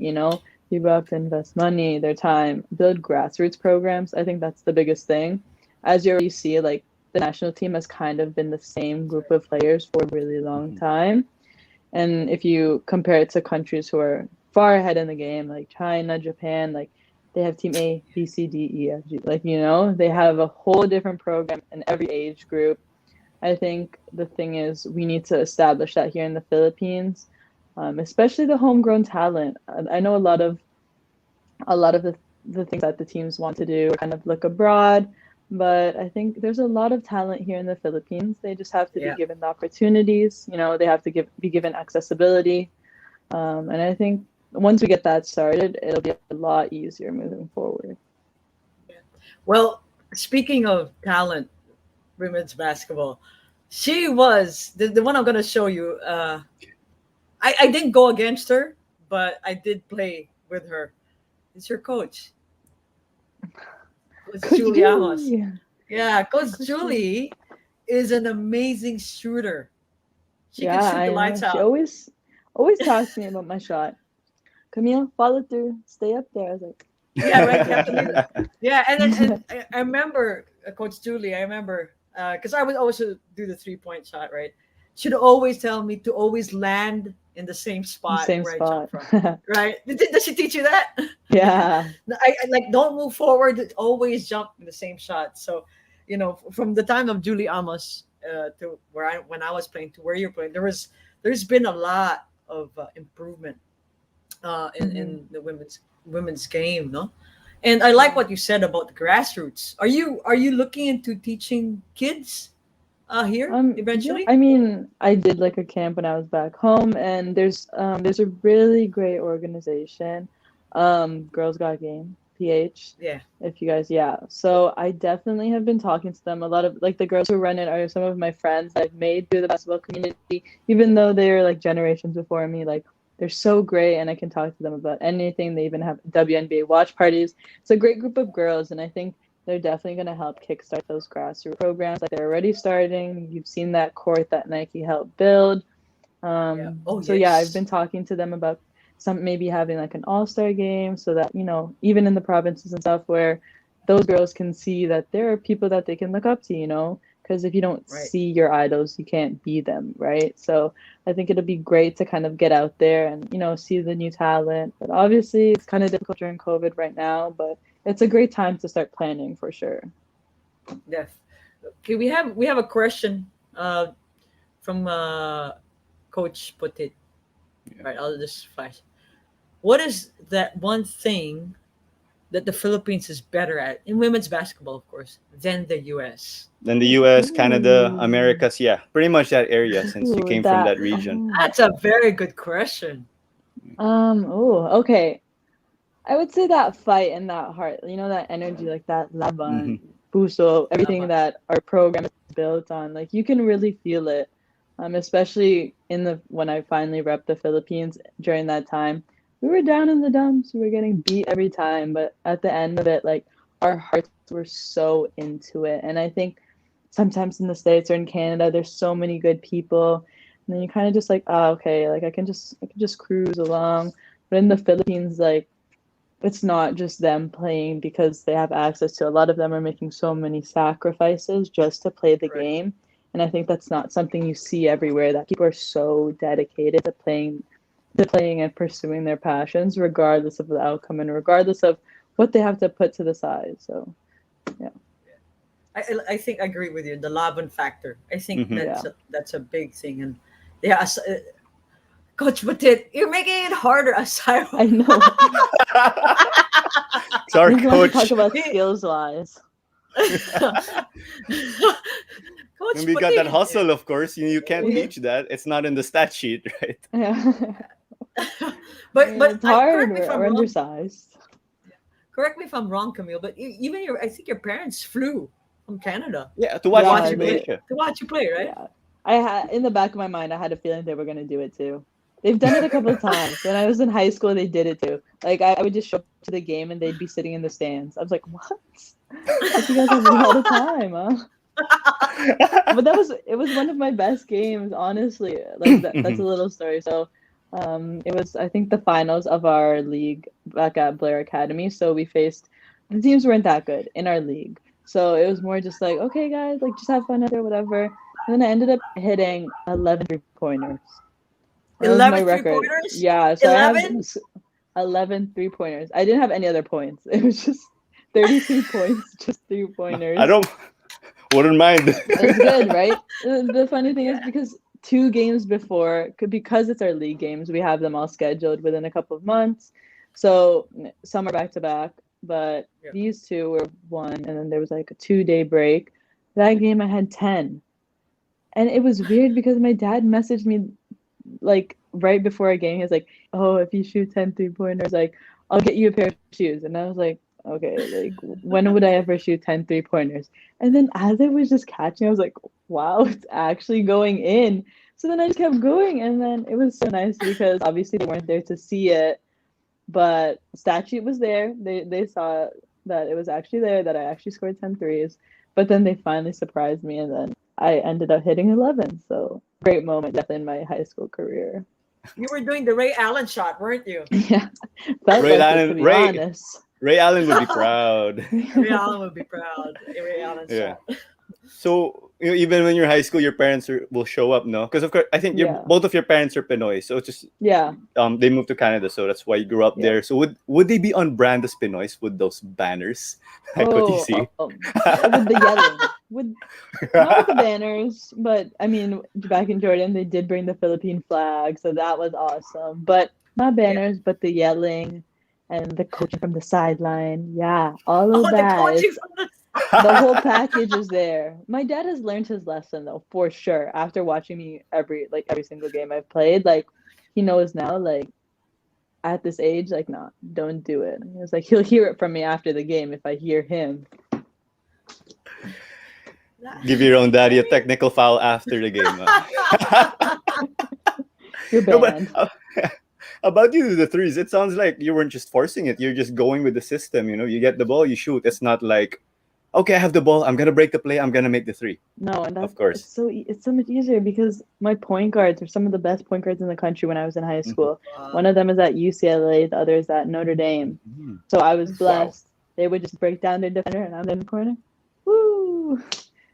People have to invest money, their time, build grassroots programs. I think that's the biggest thing. As you already see, like the national team has kind of been the same That's group right. of players for a really long hmm time. And if you compare it to countries who are far ahead in the game, like China, Japan, like they have team A, B, C, D, E, F, G. Like, they Yeah. have a whole different program in every age group. I think the thing is we need to establish that here in the Philippines, especially the homegrown talent. I know a lot of the things that the teams want to do kind of look abroad, but I think there's a lot of talent here in the Philippines. They just have to be Yeah. given the opportunities. They have to be given accessibility, and I think once we get that started, it'll be a lot easier moving forward. Well, speaking of talent, women's basketball, she was the one I'm going to show you. I didn't go against her, but I did play with her. It's your coach, Coach Coach Julie Amos. Julie, Yeah, Coach Coach Julie. Julie is an amazing shooter. She can Yeah, shoot the I know. lights She out. always talks to me about my shot. Camille, follow through, stay up there. I was like, Yeah, right, Coach Captain. Julie. Yeah, and I remember Coach Julie. I remember because I would also do the 3 point shot. Right, she'd always tell me to always land in the same spot Same where I jump spot. from. Right? Does she teach you that? Yeah. I like don't move forward. Always jump in the same shot. So, from the time of Julie Amos to where I when I was playing to where you're playing, there's been a lot of improvement Hmm. in the women's game, no? And I like Yeah. what you said about the grassroots. Are you looking into teaching kids Here Yeah, eventually? I mean, I did like a camp when I was back home, and there's a really great organization, Girls Got Game, PH. Yeah. If you guys, yeah. So I definitely have been talking to them. A lot of like the girls who run it are some of my friends that I've made through the basketball community, even though they're like generations before me. Like they're so great, and I can talk to them about anything. They even have WNBA watch parties. It's a great group of girls, and I think they're definitely going to help kickstart those grassroots programs. Like they're already starting. You've seen that court that Nike helped build. Yeah. Oh So yeah, I've been yes. talking to them about some maybe having like an all-star game so that, even in the provinces and stuff where those girls can see that there are people that they can look up to. Because if you don't Right. see your idols, you can't be them, right? So I think it'll be great to kind of get out there and, see the new talent. But obviously it's kind of difficult during COVID right now, but it's a great time to start planning for sure. Yes. Okay, we have a question from Coach Putit. Right, I'll just flash. What is that one thing that the Philippines is better at in women's basketball, of course, than the US? Then the US, Canada, Ooh. Americas, yeah, pretty much that area since you Ooh, came from that. that region. Oh. That's a very good question. Oh, okay. I would say that fight and that heart, that energy, like that Hmm. laban, puso, everything Laban. that our program is built on. Like you can really feel it. Especially when I finally repped the Philippines during that time. We were down in the dumps. We were getting beat every time, but at the end of it, like our hearts were so into it. And I think sometimes in the States or in Canada, there's so many good people. And then you kind of just like, oh, okay, like I can just cruise along. But in the Philippines, like it's not just them playing because they have access to. A lot of them are making so many sacrifices just to play the Correct. game. And I think that's not something you see everywhere, that people are so dedicated to playing and pursuing their passions regardless of the outcome and regardless of what they have to put to the side. So yeah. I think I agree with you. The Laban factor. I think Hmm. Yeah. that's a big thing. And yeah, Coach Putit, you're making it harder aside. I know. Sorry, There's a lot to talk coach. about skills wise. Coach And we got that Putit. hustle, of course. You can't Yeah. teach that. It's not in the stat sheet, right? Yeah. I but mean, but it's I hard. correct me if I'm We're wrong. undersized. Correct me if I'm wrong, Camille. But even I think your parents flew from Canada Yeah, to to watch you watch Yeah, you PBA. play. they Yeah. To watch you play, right? Yeah. I had in the back of my mind, I had a feeling they were gonna do it too. They've done it a couple of times. When I was in high school, they did it too. Like I would just show up to the game and they'd be sitting in the stands. I was like, what? Like you guys have a lot of time, huh? But it was one of my best games, honestly. Like that's a Mhm. little story. So it was I think the finals of our league back at Blair Academy. So we faced the teams weren't that good in our league. So it was more just like, okay guys, like just have fun out there, whatever. And then I ended up hitting 11 3-pointers. That was my 11 three record. pointers. Yeah, so I have 11. 11 3-pointers. I didn't have any other points. It was just 33 points, just three I pointers. don't wouldn't mind. It was good, right? The funny thing is Yeah. because 2 games before, because it's our league games, we have them all scheduled within a couple of months. So some are back to back, but Yeah. these two were one, and then there was like a 2-day break. That game I had 10. And it was weird because my dad messaged me like right before a game. He was like, "Oh, if you shoot 10 3-pointers, like I'll get you a pair of shoes." And I was like, "Okay, like when would I ever shoot 10 3-pointers?" And then as I was just catching, I was like, "Wow, it's actually going in." So then I just kept going, and then it was so nice because obviously they weren't there to see it, but statute was there. They saw that it was actually there, that I actually scored 10 threes. But then they finally surprised me, and then I ended up hitting 11. So great moment, definitely in my high school career. You were doing the Ray Allen shot, weren't you? Yeah, felt Ray like it, Allen, to be Ray honest. Ray Allen would be proud. Ray Allen would be proud. Ray Allen Yeah. shot. So even when you're high school, your parents will show up, no? Because of course, I think Yeah, both of your parents are Pinoy, so it's just yeah, they moved to Canada, so that's why you grew up yeah. there. So would they be on brand as Pinoys with those banners, like what you Oh, see? with the yelling, with not with the banners, but I mean, back in Jordan, they did bring the Philippine flag, so that was awesome. But not Yeah. banners, but the yelling and the coaching from the sideline. Yeah, all Oh, of the that. coaching It's from the The whole package is there. My dad has learned his lesson though, for sure. After watching me every single game I've played, like he knows now, like at this age, like no, don't do it. It's like he'll hear it from me after the game if I hear him. Give your own daddy a technical foul after the game. You're No, but banned. about you, the threes, it sounds like you weren't just forcing it. You're just going with the system. You get the ball, you shoot. It's not like, okay, I have the ball. I'm gonna break the play. I'm gonna make the three. No, and that's Of course. it's so much easier because my point guards are some of the best point guards in the country when I was in high school. One of them is at UCLA, the other is at Notre Dame. Mhm. So I was Wow. blessed. They would just break down their defender and I'm in the corner. Woo!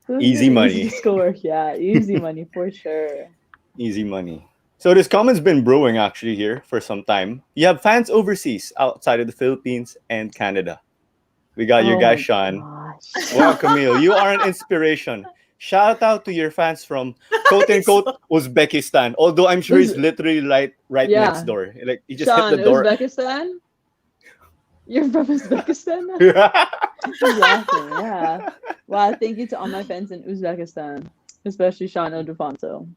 It was Easy really money. Easy to score. Yeah, easy money for sure. Easy money. So this comment's been brewing actually here for some time. You have fans overseas, outside of the Philippines and Canada. We got your Oh guy my Sean. gosh. Wow, Camille, you are an inspiration. Shout out to your fans from quote unquote Uzbekistan. Although I'm sure he's literally right Yeah. next door. Like he just Sean, hit the door. Uzbekistan? You're from Uzbekistan now? Exactly, yeah. Wow, thank you to all my fans in Uzbekistan, especially Sean Ildefonso.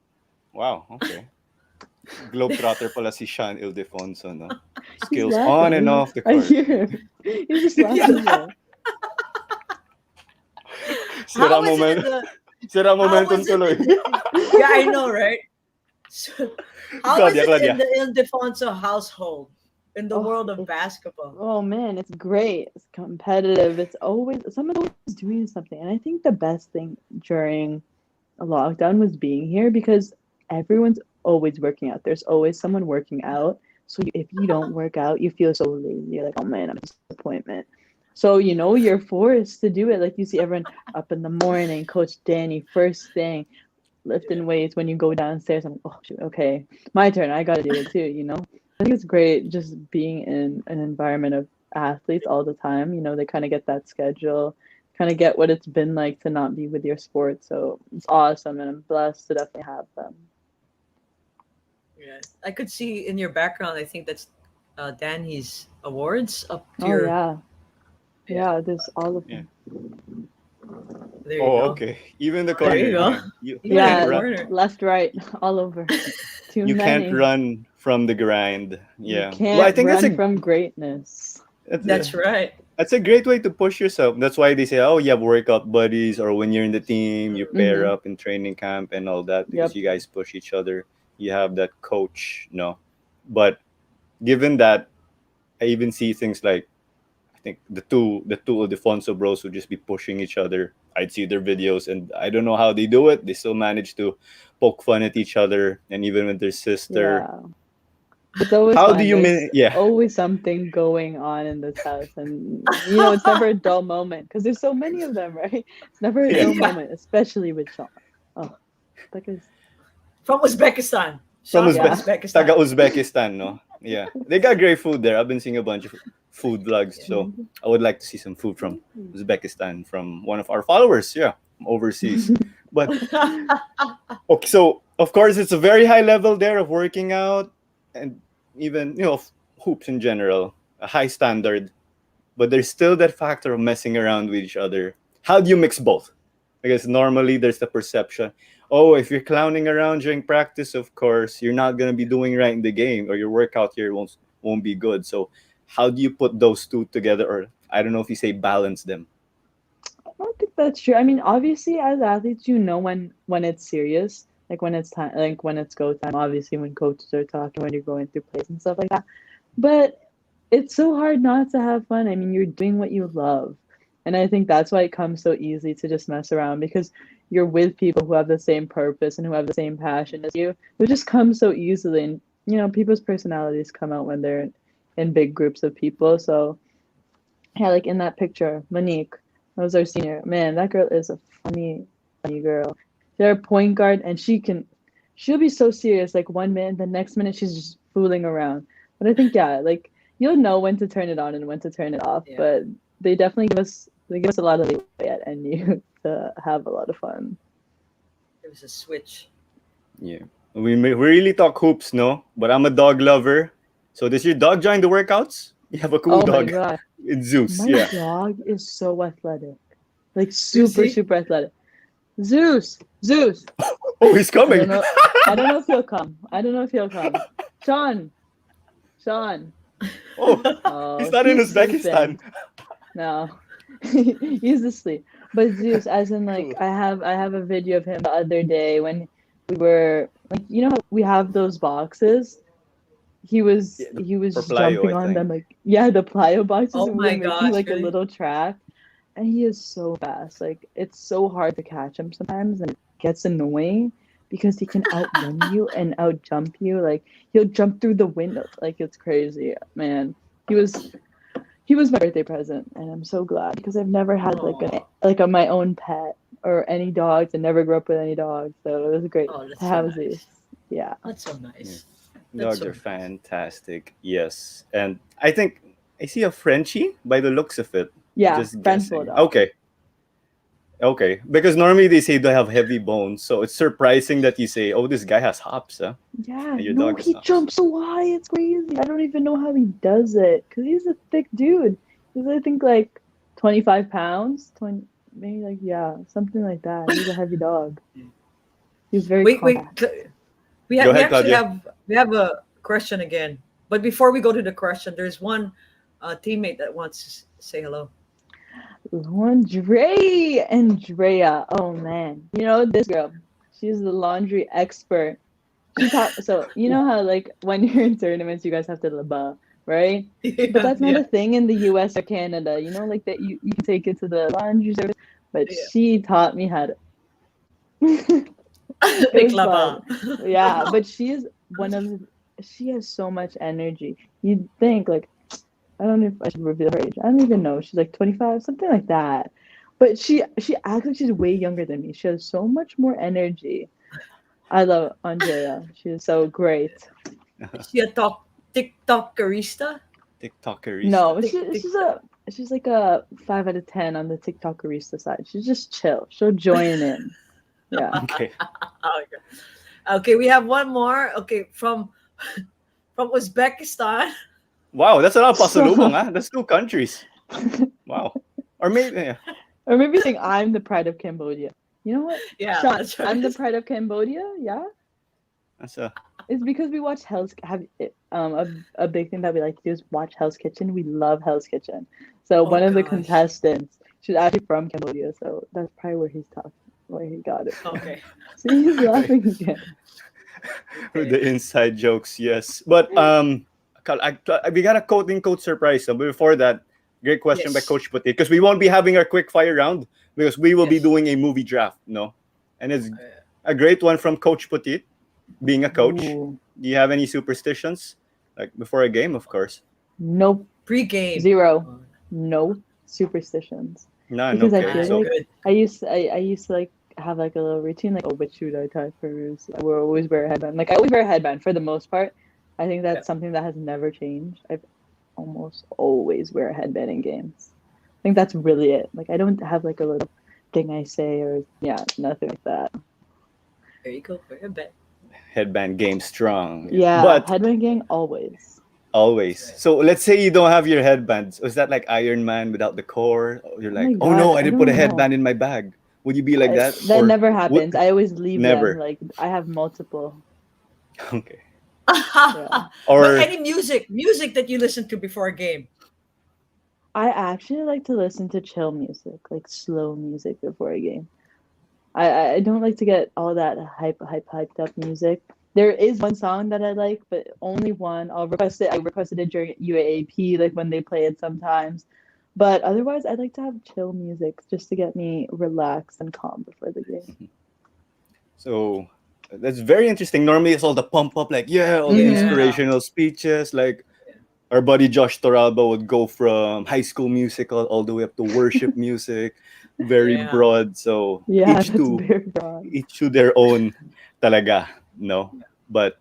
Wow, okay. Globetrotter pala si Sean Ildefonso, no? Skills He's on and laughing. off the I court. hear him. He's just laughing. there. Sira How is it in moment. the, Sira momentum is it- tuloy. yeah, I know, right? So, how Claudia, is it Claudia. in the Ildefonso household in the Oh, world of it's- basketball? Oh man, it's great. It's competitive. It's always someone's always doing something. And I think the best thing during a lockdown was being here because everyone's always working out. There's always someone working out. So if you don't work out, you feel so lazy. You're like, oh man, I'm a disappointment. So you're forced to do it. Like you see everyone up in the morning, Coach Danny, first thing, lifting weights when you go downstairs. I'm like, oh shoot, okay, my turn. I gotta do it too. I think it's great just being in an environment of athletes all the time. They kind of get that schedule, kind of get what it's been like to not be with your sport. So it's awesome, and I'm blessed to definitely have them. Yeah, I could see in your background. I think that's Danny's awards up to Oh your. yeah, Yeah. there's all of Yeah. them. There you Oh, go. okay. Even the There corner. you go. man. You Even Yeah, in can't the run. corner. left, right, all over. Too You many. can't run from the grind. You Yeah. can't Well, I think run from greatness. That's right. That's a great way to push yourself. That's why they say, oh, you have workout buddies, or when you're in the team, you pair Mhm. up in training camp and all that because Yep. you guys push each other. You have that coach, no. But given that, I even see things like I think the two Defonso bros would just be pushing each other. I'd see their videos, and I don't know how they do it. They still manage to poke fun at each other, and even with their sister. Yeah. It's always How fun. do you There's yeah. always something going on in this house, and it's never a dull moment because there's so many of them, right? It's never a Yeah. dull moment, especially with Sean. Oh, that guy's From Uzbekistan. From Sean Uzbek- Taga Uzbekistan, no? Yeah. They got great food there. I've been seeing a bunch of food vlogs, so I would like to see some food from Uzbekistan from one of our followers, yeah, from overseas. But okay, so of course it's a very high level there of working out and even hoops in general, a high standard. But there's still that factor of messing around with each other. How do you mix both? Because normally there's the perception, oh, if you're clowning around during practice, of course you're not gonna be doing right in the game, or your workout here won't be good. So how do you put those two together, or I don't know if you say balance them? I don't think that's true. I mean, obviously, as athletes, when it's serious, like when it's time, like when it's go time. Obviously, when coaches are talking, when you're going through plays and stuff like that. But it's so hard not to have fun. I mean, you're doing what you love, and I think that's why it comes so easy to just mess around because you're with people who have the same purpose and who have the same passion as you. It just comes so easily, and people's personalities come out when they're in big groups of people. So, yeah, like in that picture, Monique. That was our senior. Man, that girl is a funny, funny girl. They're a point guard, and she'll be so serious. Like 1 minute, the next minute she's just fooling around. But I think like you'll know when to turn it on and when to turn it off. Yeah. But they definitely give us a lot of leeway at NU to have a lot of fun. There was a switch. Yeah, we really talk hoops, no? But I'm a dog lover. So does your dog join the workouts? You have a cool Oh my dog. god, It's Zeus. my Yeah. dog is so athletic. like super Lucy? super athletic. Zeus. Oh, he's I coming. don't know. I don't know if he'll come. Sean. Oh, Oh, he's not in he's Uzbekistan. sleeping. No, he's asleep. But Zeus, as in like, Cool. I have a video of him the other day when we were like, how we have those boxes. He was Yeah, he was for just plyo, jumping I on think. them like the plyo boxes, Oh and we my were making gosh, like a really? little track. And he is so fast. Like it's so hard to catch him sometimes, and it gets annoying because he can outrun you and outjump you. Like he'll jump through the window. Like it's crazy, man. He was he was my birthday present, and I'm so glad because I've never had Oh, my own pet or any dogs. I never grew up with any dogs, so it was great oh, to that's so have Zeus. nice. Yeah, That's so Yeah. nice. That's Dogs so are nice. fantastic. Yes. And I think I see a Frenchie by the looks of it. yeah, Just French guessing. bulldog. Okay. Okay. Because normally they say they have heavy bones. So it's surprising that you say, oh, this guy has hops, huh? Yeah, And your no, dog has he hops. jumps so high, it's crazy. I don't even know how he does it because he's a thick dude. He's I think like 25 pounds, 20 maybe like something like that. He's a heavy dog. He's very Wait. compact. Go We ahead, actually Claudia. have a question again. But before we go to the question, there's one teammate that wants to say hello. Laundry Andrea. Oh man. You know this girl. She's the laundry expert. She taught so you know how like when you're in tournaments you guys have to laba, right? But Yeah, that's not yeah, a thing in the US or Canada. You know, like that you can take it to the laundry service. But yeah. she taught me how to it Like was fun. lava. Yeah, but she has so much energy. You'd think like I don't know if I should reveal her age. I don't even know. She's like 25, something like that. But she acts like she's way younger than me. She has so much more energy. I love Andrea. She is so great. Is she a TikTokerista? TikTokerista. No, Tik tik. she's like a 5 out of 10 on the TikTokerista side. She's just chill. She'll join in. Yeah. Okay. Okay. Okay, we have one more. Okay, from Uzbekistan. Wow, that's a lot of pasalubong, Stop. huh? That's two countries. Wow. Or maybe, yeah. Or maybe think I'm the pride of Cambodia. You know what? Yeah, Sean, that's I'm the right. pride of Cambodia. Yeah. That's a It's because we watch Hell's a big thing that we like to do is watch Hell's Kitchen. We love Hell's Kitchen. So Oh one of the gosh. contestants, she's actually from Cambodia, so that's probably where he got it from. Okay. See, he's okay. laughing again. With Okay. the inside jokes, yes. But we got a quote in quote surprise. So before that, great question by Yes. Coach Puti. Because we won't be having our quick fire round because we will be Yes. doing a movie draft, no? And it's a great one from Coach Puti, being a coach. Ooh, Do you have any superstitions? Like before a game, of course. nope, Pre-game. zero, no superstitions. None. Because I Okay. feel That's So like good. I used to like have like a little routine like, oh, which shoe do I tie first? I will always wear a headband. Like I always wear a headband for the most part. I think Yeah. that's something that has never changed. I almost always wear a headband in games. I think that's really it. Like I don't have like a little thing I say or nothing like that. There you go. Very good. headband game strong. Yeah, But headband gang always. always. So let's say you don't have your headbands. Was that like Iron Man without the core? You're Oh my like, oh no, god, I I didn't put a don't know. headband in my bag. Would you be like that? That Or never would happens. I always leave them. never? Like I have multiple. Okay. Yeah. But Or any music that you listen to before a game. I actually like to listen to chill music, like slow music before a game. I don't like to get all that hyped up music. There is one song that I like, but only one. I'll request it. I requested it during UAAP, like when they play it sometimes. But otherwise, I like to have chill music just to get me relaxed and calm before the game. so that's very interesting. Normally it's all the pump up, like yeah, all the Mm-hmm. Yeah. inspirational speeches. Like our buddy Josh Toralba would go from High School Musical all the way up to worship music, very Yeah. broad. So Yeah, that's very broad. each to their own, talaga. No, but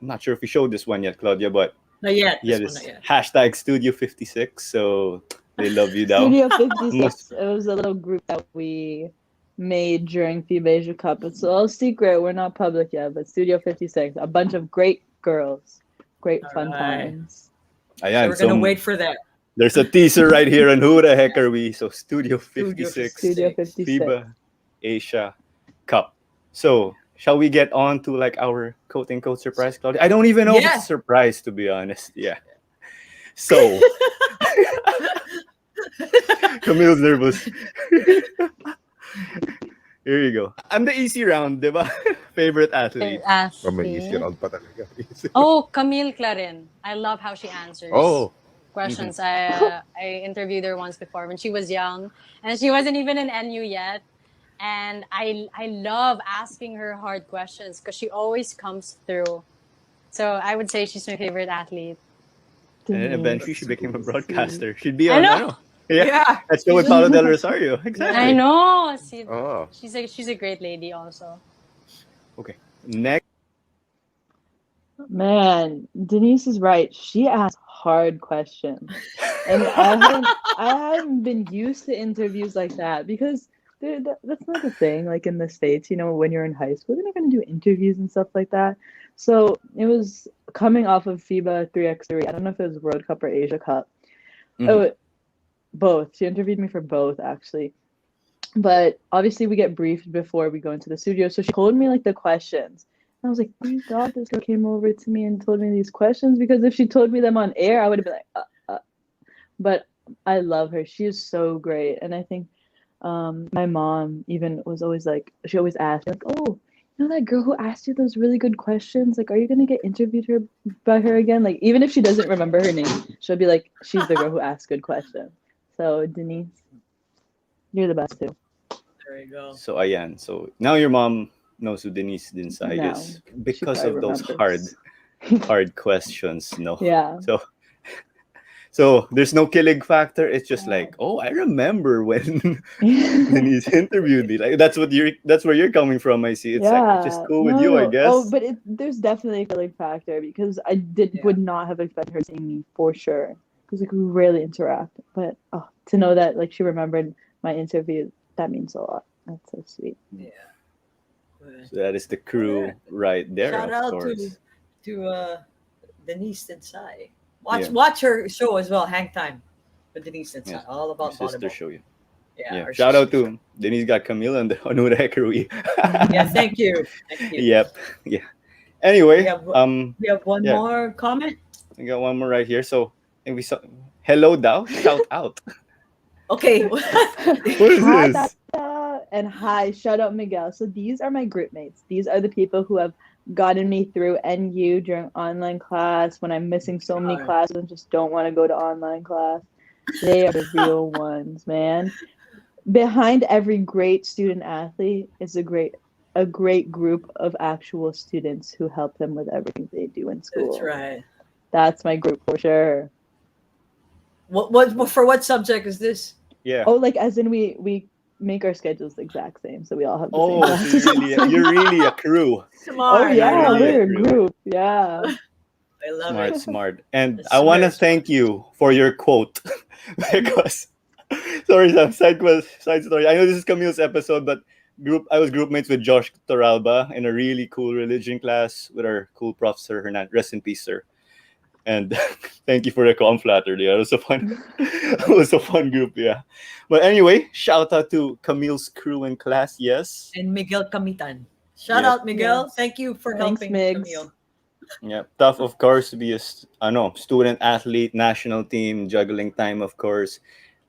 I'm not sure if we showed this one yet, Claudia. But Not yet. yeah, This one not this yet. hashtag Studio 56. So they love you now. Studio Most 56. It was a little group that we made during FIBA Asia Cup. It's all secret. We're not public yet, but Studio 56. A bunch of great girls. Great All fun right. times. So ayan. we're So gonna wait for that. There's a teaser right here on Who the Heck Are We? So Studio 56, Studio 56. FIBA Asia Cup. So shall we get on to like our quote unquote surprise, Claudia? I don't even know if it's a Yeah. surprise, to be honest. Yeah. So Camille's nervous. Here you go. I'm the easy round, diba? Favorite athlete. May easy Athlete. round pa talaga. Easy. Oh, Camille Clarin. I love how she answers Oh, questions. I interviewed her once before when she was young, and she wasn't even in NU yet. And I love asking her hard questions because she always comes through. So I would say she's my favorite athlete. And then eventually she became a broadcaster. She'd be I on, know. ano? Yeah. Yeah. Let's go with Paulo Del Rosario. Exactly. I know. oh. She's a great lady also. Okay. Next. Man, Denise is right. She asks hard questions. And I haven't been used to interviews like that because that's not a thing. Like in the States, when you're in high school, they're not going to do interviews and stuff like that. So it was coming off of FIBA 3x3. I don't know if it was World Cup or Asia Cup. Mhm. Oh, both. She interviewed me for both, actually. But obviously, we get briefed before we go into the studio. So she told me like the questions. And I was like, thank God this girl came over to me and told me these questions, because if she told me them on air, I would have been like, But I love her. She is so great. And I think my mom even was always like, she always asked, like, oh, that girl who asked you those really good questions, like, are you going to get interviewed by her again? Like, even if she doesn't remember her name, she'll be like, she's the girl who asked good questions. So, Denise, you're the best too. There you go. So ayan. So now your mom knows who Denise Dinsay Now, is because she of those remembers. hard questions. No. Yeah. So there's no killing factor. It's just like, oh, I remember when Denise interviewed me. Like that's where you're coming from. I see. It's like it's just cool with you, I guess. Oh, but there's definitely a killing factor because I would not have expected her seeing me for sure. Because like we rarely interact. But to know that like she remembered my interview, that means a lot. That's so sweet. Yeah. So that is the crew right there. Shout of out course. to Denise Dinsay. Yeah. Watch her show as well, Hang Time with Denise Dinsay. Yeah. All about Your sister volleyball. show you. Yeah. her Shout out sister to Denise got Camille and on Who the Heck Are We? Yeah, thank you. Thank you. Yep. Yeah. Anyway, We have one yeah. more comment. I got one more right here. So I think we saw hello Dow. Shout out. Okay. What is Hi, this? Tata, and hi, shout out Miguel. So these are my group mates. These are the people who have gotten me through NU during online class when I'm missing so many God. classes and just don't want to go to online class. They are the real ones, man. Behind every great student athlete is a great group of actual students who help them with everything they do in school. That's right. That's my group for sure. What for what subject is this? Yeah. Oh, like as in we make our schedules the exact same, so we all have the Oh, same so classes. you're really a crew. Smart. Oh yeah, really we're a a group. group. Yeah. I love Smart. it. And That's I want to smart. thank you for your quote because sorry, Sam, side story. I know this is Camille's episode, but I was group mates with Josh Toralba in a really cool religion class with our cool professor Hernan. Rest in peace, sir. And thank you for the flatter. Yeah, it was a fun group. Yeah, but anyway, shout out to Camille's crew in class. Yes. And Miguel Camitan. Shout Yep. out Miguel. Yes. Thank you for Thanks, helping Migs. Camille. Yeah, tough of course to be a student athlete, national team, juggling time of course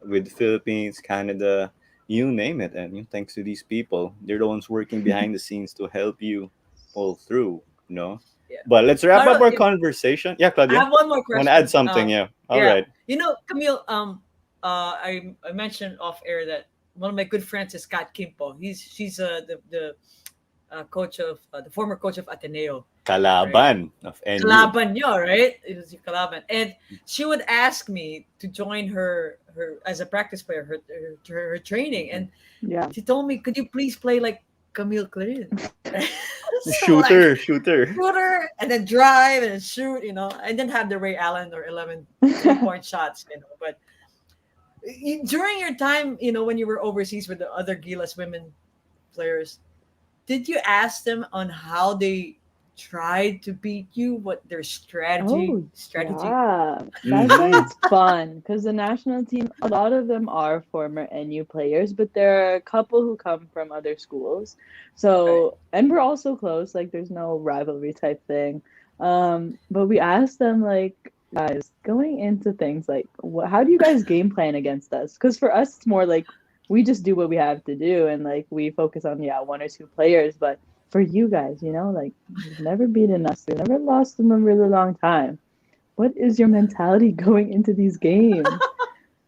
with Philippines, Canada, you name it. And thanks to these people, they're the ones working behind the scenes to help you pull through. Yeah. But let's wrap up our Yeah. conversation. Yeah, I Claudia, have one more want question. to add something? Yeah. All right. Camille. I mentioned off air that one of my good friends is Kat Kimpo. She's the coach of the former coach of Ateneo. Kalaban of NU. Kalaban nyo, right? It was your Kalaban. And she would ask me to join her as a practice player, her training. And Yeah. she told me, could you please play like Camille Clarin? Shooter. Shooter, and then drive and shoot, and then have the Ray Allen or 11 3-point shots, But during your time, when you were overseas with the other Gilas women players, did you ask them on how they tried to beat you? What their strategy? Oh, Strategy? yeah. That's why Mhm. it's fun because the national team, a lot of them are former NU players, but there are a couple who come from other schools. Right. So, and we're also close, like, there's no rivalry type thing. But we asked them, like, guys, going into things like, how do you guys game plan against us? Because for us, it's more like we just do what we have to do and, like, we focus on, yeah, one or two players. But for you guys, like, you've never beaten us. You've never lost in a really long time. What is your mentality going into these games?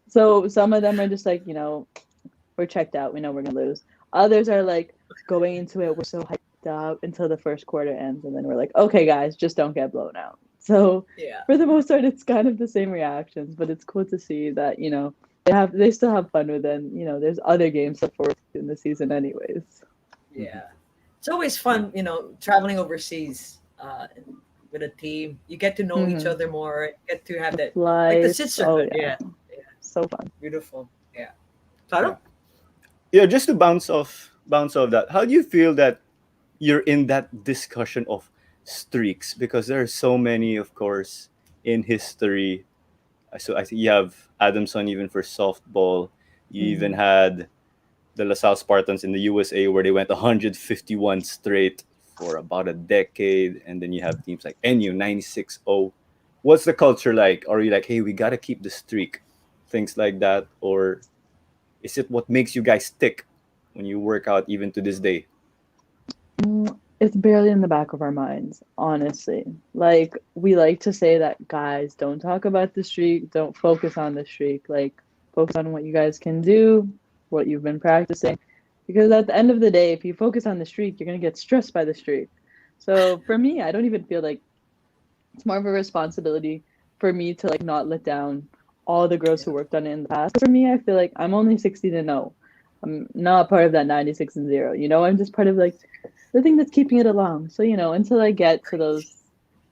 So some of them are just like, we're checked out. We know we're gonna lose. Others are like going into it. We're so hyped up until the first quarter ends, and then we're like, okay, guys, just don't get blown out. So Yeah. for the most part, it's kind of the same reactions, but it's cool to see that they still have fun with it. And, there's other games to look forward to in the season, anyways. Yeah. It's always fun, traveling overseas with a team. You get to know each Mm-hmm. other more. You get to have that, like the Flights. Oh sisterhood. yeah, Yeah. Yeah. so fun. Beautiful. Yeah. Yeah. Claro? Yeah, just to bounce off that. How do you feel that you're in that discussion of streaks? Because there are so many, of course, in history. So I think you have Adamson even for softball. You even Mm-hmm. had the LaSalle Spartans in the USA where they went 151 straight for about a decade, and then you have teams like NU 96-0. What's the culture like? Are you like, hey, we gotta keep the streak, things like that, or is it what makes you guys tick when you work out even to this day? It's barely in the back of our minds, honestly. Like, we like to say that, guys, don't talk about the streak, don't focus on the streak. Like, focus on what you guys can do, what you've been practicing. Because at the end of the day, if you focus on the streak, you're going to get stressed by the streak. So for me, I don't even feel like it's more of a responsibility for me to, like, not let down all the girls Yeah. who worked on it in the past. For me, I feel like I'm only 60-0. I'm not part of that 96-0. I'm just part of, like, the thing that's keeping it along. So, until I get to those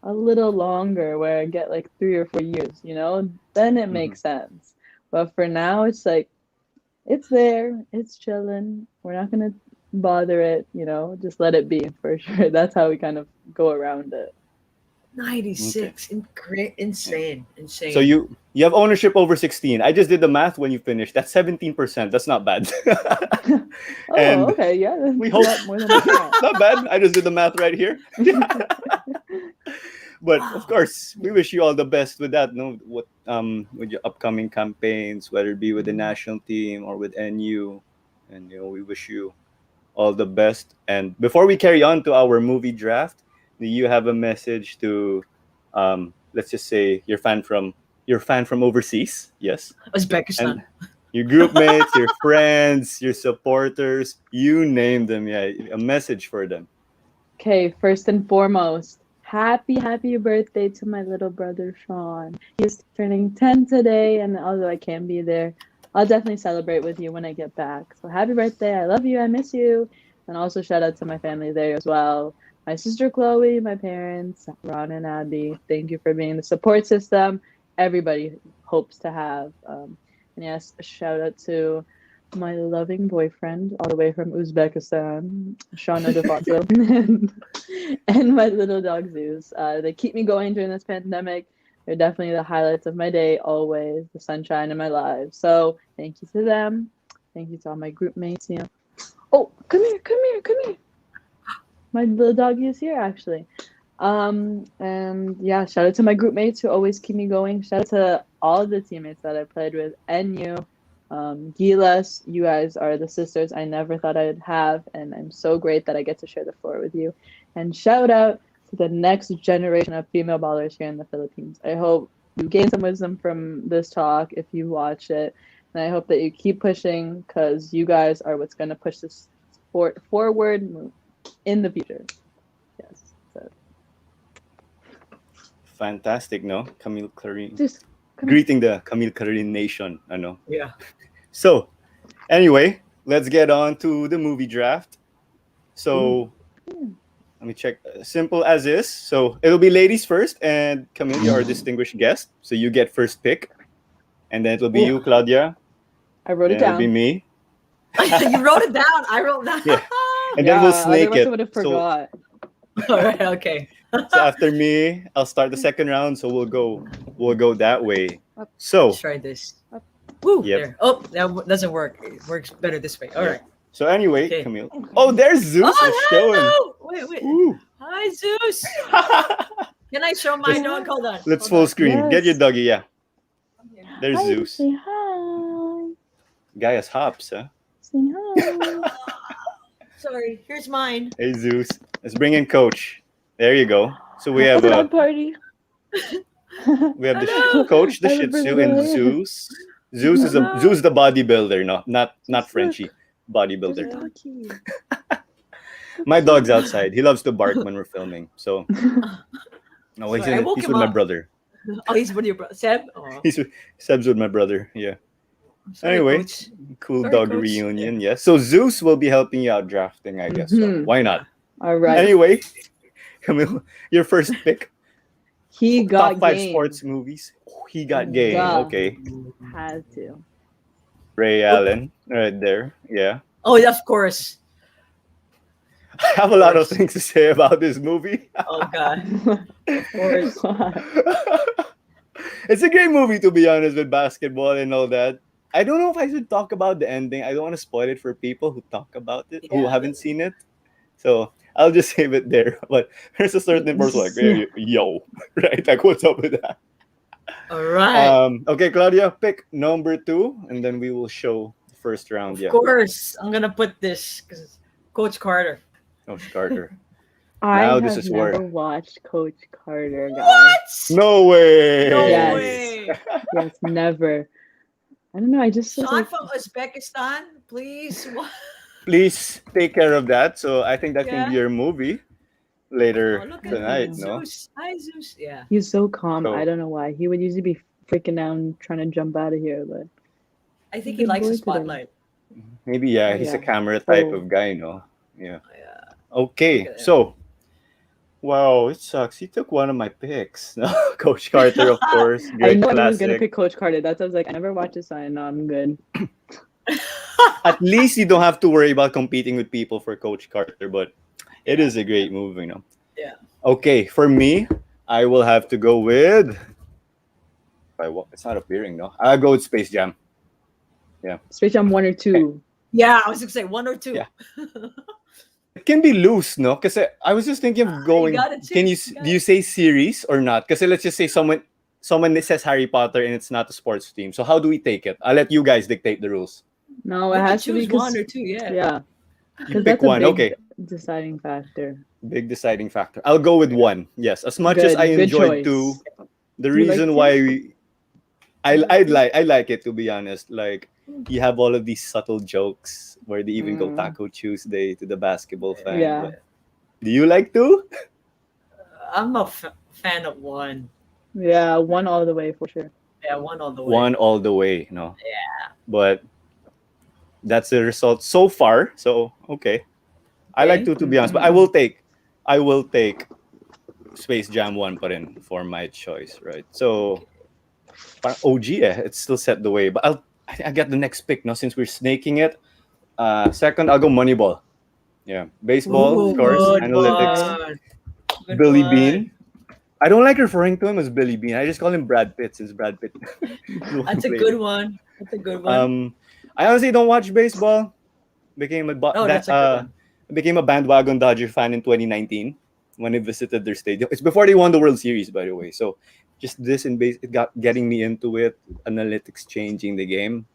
a little longer where I get like 3 or 4 years, then it Mhm. makes sense. But for now, it's like, it's there, it's chilling. We're not going to bother it, just let it be for sure. That's how we kind of go around it. Okay. 96. Yeah. Insane. So Insane. you have ownership over 16. I just did the math when you finished. That's 17%. That's not bad. Oh, And okay. Yeah, we that's a hope lot more than I thought. not bad. I just did the math right here. But of Wow. course, we wish you all the best with that. No, what with your upcoming campaigns, whether it be with the Mhm. national team or with NU, and we wish you all the best. And before we carry on to our movie draft, do you have a message to, let's just say your fan from overseas? Yes, Uzbekistan. and your group mates, your friends, your supporters, you name them. Yeah, a message for them. Okay, first and foremost, happy birthday to my little brother Sean. He's turning 10 today, and although I can't be there, I'll definitely celebrate with you when I get back. So happy birthday. I love you. I miss you. And also shout out to my family there as well. My sister Chloe, my parents, Ron and Abby. Thank you for being the support system everybody hopes to have. And yes, a shout out to my loving boyfriend all the way from Uzbekistan, Shauna Defato, and my little dog Zeus. They keep me going during this pandemic. They're definitely the highlights of my day, always the sunshine in my life. So thank you to them. Thank you to all my group mates. Oh, come here, come here, come here. My little doggy is here actually. And yeah, shout out to my group mates who always keep me going. Shout out to all the teammates that I played with and you. Gilas, you guys are the sisters I never thought I'd have, and I'm so great that I get to share the floor with you. And shout out to the next generation of female ballers here in the Philippines. I hope you gain some wisdom from this talk if you watch it, and I hope that you keep pushing because you guys are what's going to push this sport forward in the future. Yes. So Fantastic, no? Camille Clarin. just come here. Greeting the Camille Clarin nation, I know. Yeah. So, anyway, let's get on to the movie draft. Ooh. So, let me check. Simple as is. So, it'll be ladies first, and Camille, you're our distinguished guest. So, you get first pick. And then it'll be Oh, you, Claudia. I wrote it Then it'll be down. me. You wrote it down. I wrote that. Yeah. And then we'll Yeah, snake otherwise I it. would have So, forgot. All right. Okay. So after me, I'll start the second round. So we'll go that way. So Let's try this. Woo! Yep. There. Oh, doesn't work. It works better this way. All Yeah. right. so anyway, Okay. Camille. Oh, there's Zeus is showing. hello! Wait. Ooh. Hi, Zeus. Can I show my dog? Hold on. Let's Hold full on. screen. Get your Yes. doggy. Yeah. There's Hi, Zeus. say hi. Guy has hops, huh? Say hi. Sorry. Here's mine. Hey Zeus. Let's bring in Coach. There you go. So we have Dog party. we have the coach, the I Shih would bring Tzu, it and in. Zeus. Zeus is the bodybuilder, not Frenchie. Bodybuilder. Doggy. My dog's outside. He loves to bark when we're filming. So no, he's, Sorry, I woke he's him with my up. brother. Oh, he's with your brother. Seb? Oh, Seb's with my brother. Yeah. sorry, Anyway, Coach. cool Sorry, dog Coach. reunion. Yes. So Zeus will be helping you out drafting, I guess. So Mhm. why not? All right. Anyway, Camille, your first pick. He got Top 5 game. sports movies. He got game. Duh. Okay. Had to. Ray Allen, right there. Yeah. Oh, of course. I have a lot of things to say about this movie. Oh, God. Of course. It's a great movie, to be honest, with basketball and all that. I don't know if I should talk about the ending. I don't want to spoil it for people who talk about it, who Yeah. haven't seen it. So I'll just save it there. But there's a certain person like, hey, yo, right? Like, what's up with that? All right. Okay, Claudia, pick number 2, and then we will show the first round. Of course. I'm going to put this because Coach Carter. Coach Carter. I Now have this is never where- watched Coach Carter, guys. What? No way. No Yes. way. Yes, never. I don't know. I just was Sean like, from Uzbekistan, please. What? Please take care of that. So I think that Yeah. can be your movie later Oh, look at tonight. him. No. Zeus. Hi, Zeus. Yeah. he's so calm. So- I don't know why. He would usually be freaking out and trying to jump out of here, but I think Good he likes boy the today. spotlight. Maybe he's a Yeah. camera type So- of guy, no? Yeah. Yeah. Okay, Look at him. so wow, it sucks. He took one of my picks. No, Coach Carter, of course. I Great know I was gonna classic. pick Coach Carter. That's why I was like, I never watched it, so I know I'm good. At least you don't have to worry about competing with people for Coach Carter, but it is a great movie, you know. Yeah. Okay, for me, I will have to go with. It's not appearing, no. I'll go with Space Jam. Space Jam 1 or 2. Yeah, I was going to say 1 or 2. Yeah. It can be loose, no? Because I was just thinking of going. got it, Can you too. You got do you say series or not? Because let's just say someone that says Harry Potter and it's not a sports team. So how do we take it? I'll let you guys dictate the rules. No, You it can has to be choose 1 or 2, yeah. Yeah, You because pick that's a one. big Okay, deciding factor. big deciding factor. I'll go with 1. Yes, as much as Good- I good enjoyed choice. 2, the Do you like reason 2? why I like it, to be honest. Like you have all of these subtle jokes where they even go Mm. Taco Tuesday to the basketball fan. Yeah. But do you like 2? I'm a fan of 1. Yeah, 1 all the way for sure. Yeah, 1 all the way. 1 all the way, no. Yeah. But that's the result so far. So okay, I like 2 to be honest, but I will take Space Jam 1 pa rin for my choice, right? So parang OG it's still set the way. But I got the next pick, no, since we're snaking it. Second, I'll go Moneyball. Yeah, baseball, Ooh, of course, good analytics. one. Good Billy one. Bean. I don't like referring to him as Billy Bean. I just call him Brad Pitt since Brad Pitt. That's a good one. That's a good one. I honestly don't watch baseball. Became a That's a good one. became a bandwagon Dodger fan in 2019 when I visited their stadium. It's before they won the World Series, by the way. So just this in base, it got getting me into it. Analytics changing the game.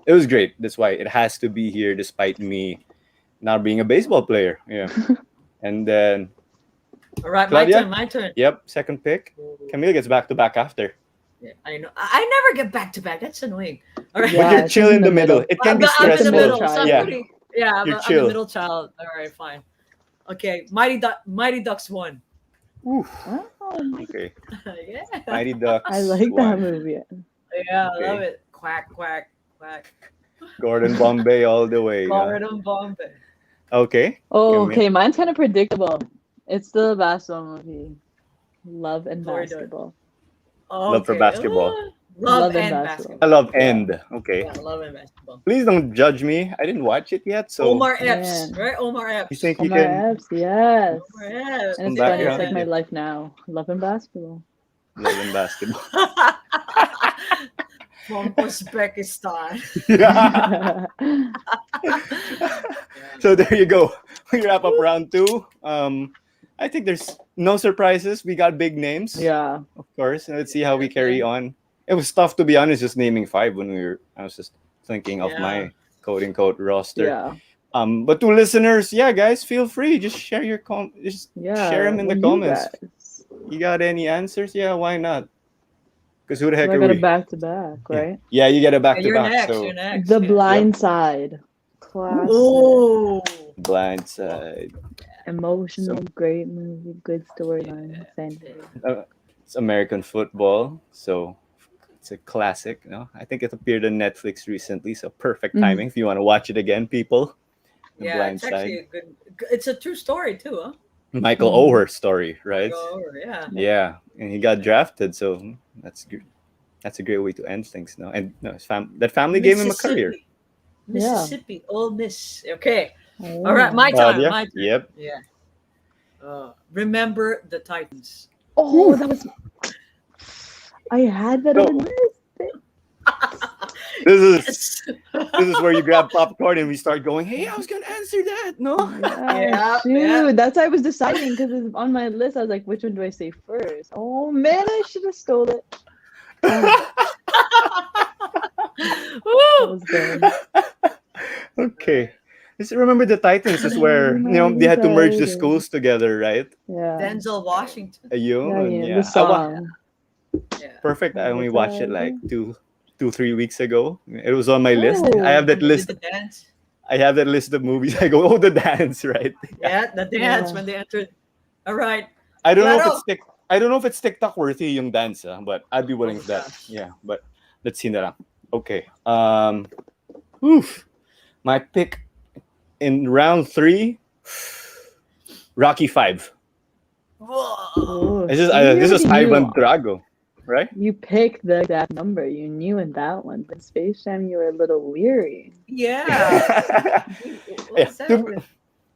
It was great. That's why it has to be here, despite me not being a baseball player. Yeah. And then, All right, Claudia? my turn. yep, second pick. Camille gets back to back after. Yeah, I know. I never get back to back. That's annoying. All right. Yeah, But you're it's chill in in the the middle. middle. It can be I'm in the stressful. middle. child. So I'm Yeah. pretty- yeah, I'm You're the chill. middle child. All right, fine. Okay, Mighty Ducks 1. Oof. Oh, Okay. Yeah. Mighty Ducks. I like that 1. movie. Yeah, I Okay. love it. Quack, quack, quack. Gordon Bombay all the way. no? Gordon Bombay. Okay. Oh, Camille. okay. Mine's kind of predictable. It's still a basketball movie. Love and Gordon. basketball. Love for Okay. basketball. Love and and basketball. I love Yeah. End. Okay. Yeah, love and basketball. Please don't judge me. I didn't watch it yet, so Omar Epps, Man. right? Omar you Epps. think you Omar can Epps, yes. Omar Epps. And come it's back? funny, it's like Yeah. my life now. Love and basketball. Love and basketball. From Uzbekistan. Yeah. So there you go. We wrap up round two. I think there's no surprises. We got big names, Yeah. of course. And let's see how we carry on. It was tough, to be honest, just naming five when I was just thinking of Yeah. my quote unquote roster. Yeah. But to listeners, yeah, guys, feel free. Just share your just Yeah. share them in the Well, comments. guys. You got any answers? Yeah, why not? Because who the heck I are got a we? back to back, right? Yeah, you get a back to You're back. next. So You're next. The yeah. Blind Side. Classic. Oh. Blindside. Emotional, great movie, good storyline. Fantastic. It's American football, so it's a classic. I think it appeared on Netflix recently, so perfect Mhm. timing if you want to watch it again, people. The Yeah, Blind it's actually Side. a good. It's a true story too, huh? Michael Mhm. Oher story, right? Go over, yeah. Yeah, and he got drafted, so that's good. That's a great way to end things now. And that family gave him a career. Mississippi, Ole Miss. Okay, Oh. all right, my time. Yeah. My turn. Yep. Yeah. Remember the Titans. Oh, that was. I had that No. on the list. This is Yes. this is where you grab popcorn and we start going, hey, I was gonna answer that. No. Yeah, Yeah, shoot. yeah. That's why I was deciding because it's on my list. I was like, which one do I say first? Oh man, I should have stole it. That Woo! was good. Okay. Just remember the Titans is where they had to merge the schools together, right? Yeah. Denzel Washington. Ayun, The song. Yeah. Perfect. I only That's watched it all. like 3 weeks ago. It was on my list. Oh. I have that Did list. the dance. I have that list of movies. I go, oh, the dance, right? Yeah, the dance Yeah. when they entered. All right. I don't know if Claro. it's I don't know if it's TikTok worthy yung dance, but I'd be willing Oh to that. gosh. Yeah, but let's see na lang. Okay. Oof. My pick in round 3, Rocky 5. Whoa. Oh, This is see, this is you already Ivan knew. Drago, right? You picked the exact number. You knew in that one. But Space Jam, you were a little weary. Yeah. Yeah, What's that?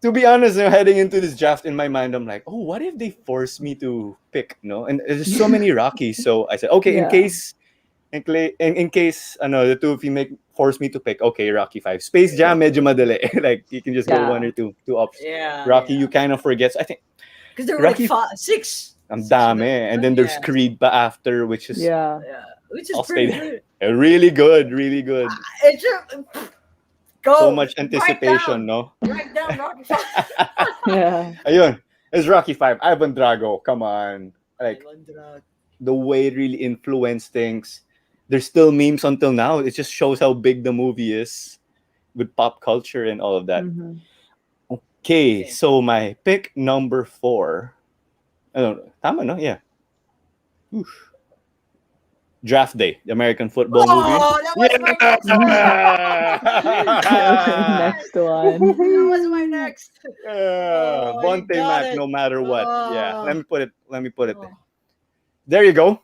to be honest, heading into this draft in my mind, I'm like, oh, what if they force me to pick? No, and there's so many Rockies, so I said, okay, in Yeah. case, the two of you force me to pick, okay, Rocky 5. Space Jam, medyo madali. Like you can just go Yeah. one or two options. Yeah. Rocky, you kind of forget. So I think Because there were Rocky- like 6. ang Six of dami, them. and then there's Yeah. Creed pa after, which is Yeah. Yeah. Which is I'll pretty stay good. really good, really good. It's just, go. So much anticipation, no? Write down Rocky 5. Yeah. Ayun, it's Rocky 5. Ivan Drago, come on. Like the way it really influenced things. There's still memes until now. It just shows how big the movie is with pop culture and all of that. Mhm. Okay, so my pick number 4. I don't know. Tama, no? Yeah. Oof. Draft Day, the American football movie. Oh, that was my next one. Next one. That was my next. Yeah, Oh, Bonte you got Mac, it. no matter what. Yeah, Oh. let me put it. Oh. There you go.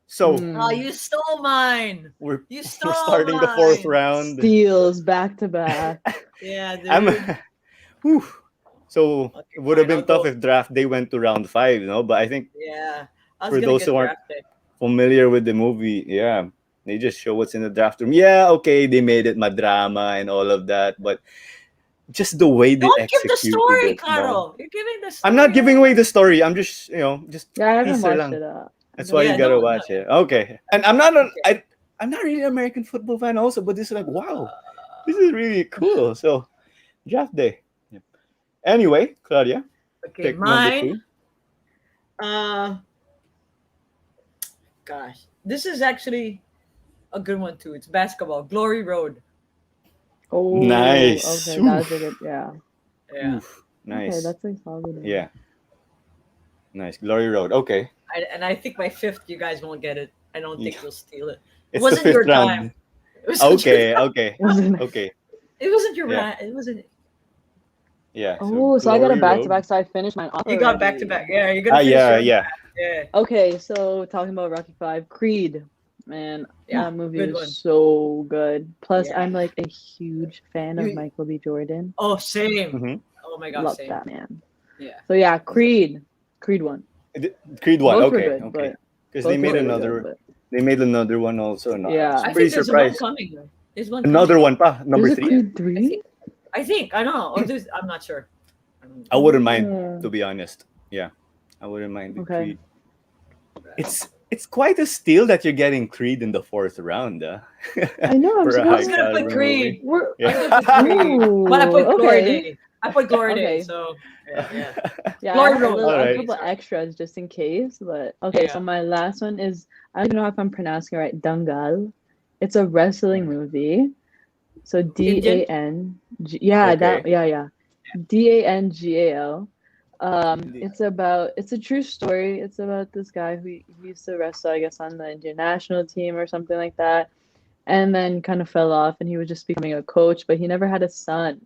So Mm. Oh, you stole mine. we're You we're stole starting the 4th mine. round. Steals back to back. Yeah, dude. Whew. So Okay, it would have fine, been I'll tough go. if draft day went to round 5, But I think Yeah. I was For gonna those get who aren't- drafted. familiar with the movie, yeah, they just show what's in the draft room. Yeah, okay, they made it madrama and all of that, but just the way they Don't give executed the story, it. Carl. You're giving the story. I'm not giving away the story. I'm just, just Yeah, I haven't teaser watched lang. it. That's why Yeah, you gotta no, watch it. Okay. And I'm not Okay. I'm not really an American football fan also, but this is like, wow, this is really cool. So draft day. Yep. Anyway, Claudia, Okay, pick number mine. 2. Gosh, this is actually a good one too. It's basketball. Glory Road. Oh, Nice. Okay, that's a good. Yeah. Yeah. Oof, nice. Okay, that's like solid. Yeah. Nice. Glory Road. Okay. And I think my 5th, you guys won't get it. I don't think Yeah. you'll steal it. It's wasn't the 5th your round. time. It wasn't Okay, Your, okay. Wasn't it? Okay. it wasn't your Yeah. right. It wasn't. Yeah. Oh, so I got a Glory back to Road. back, so I finished mine off. You got back already. to back. Yeah, you're gonna finish Yeah, your yeah. Yeah. Okay, so talking about Rocky 5, Creed. Man, Yeah, that movie good is one. so good. Plus, Yeah. I'm like a huge fan of You- Michael B. Jordan. Oh, same. Mhm. Oh my gosh, Love same. that man. Yeah. So yeah, Creed one. Creed one. Both were Okay, good, okay. but Because both were really good. another. But They made another one also. No, I was yeah, I pretty think there's one surprised. coming. There's one Another coming. one pa, number there's a 3. Creed I 3. think. I think. I don't know. Oh, I'm not sure. I wouldn't mind, Oh, to be honest. Yeah, I wouldn't mind the okay. Creed. It's quite a steal that you're getting Creed in the 4th round, I know. I'm for a I high was surprised. gonna put caliber Creed. movie. We're I Yeah. was gonna put Creed, but I put Ooh, Glory okay. Day. I put Glory Day. Okay. So yeah. Yeah, I Glory have Road. a Alright. couple extras just in case. But okay, so Yeah. my last one is I don't even know if I'm pronouncing it right. Dangal. It's a wrestling movie. So Indian? DANG. Yeah, Okay. yeah. DANGAL. The- It's a true story. It's about this guy who he used to wrestle, I guess, on the Indian national team or something like that, and then kind of fell off, and he was just becoming a coach, but he never had a son,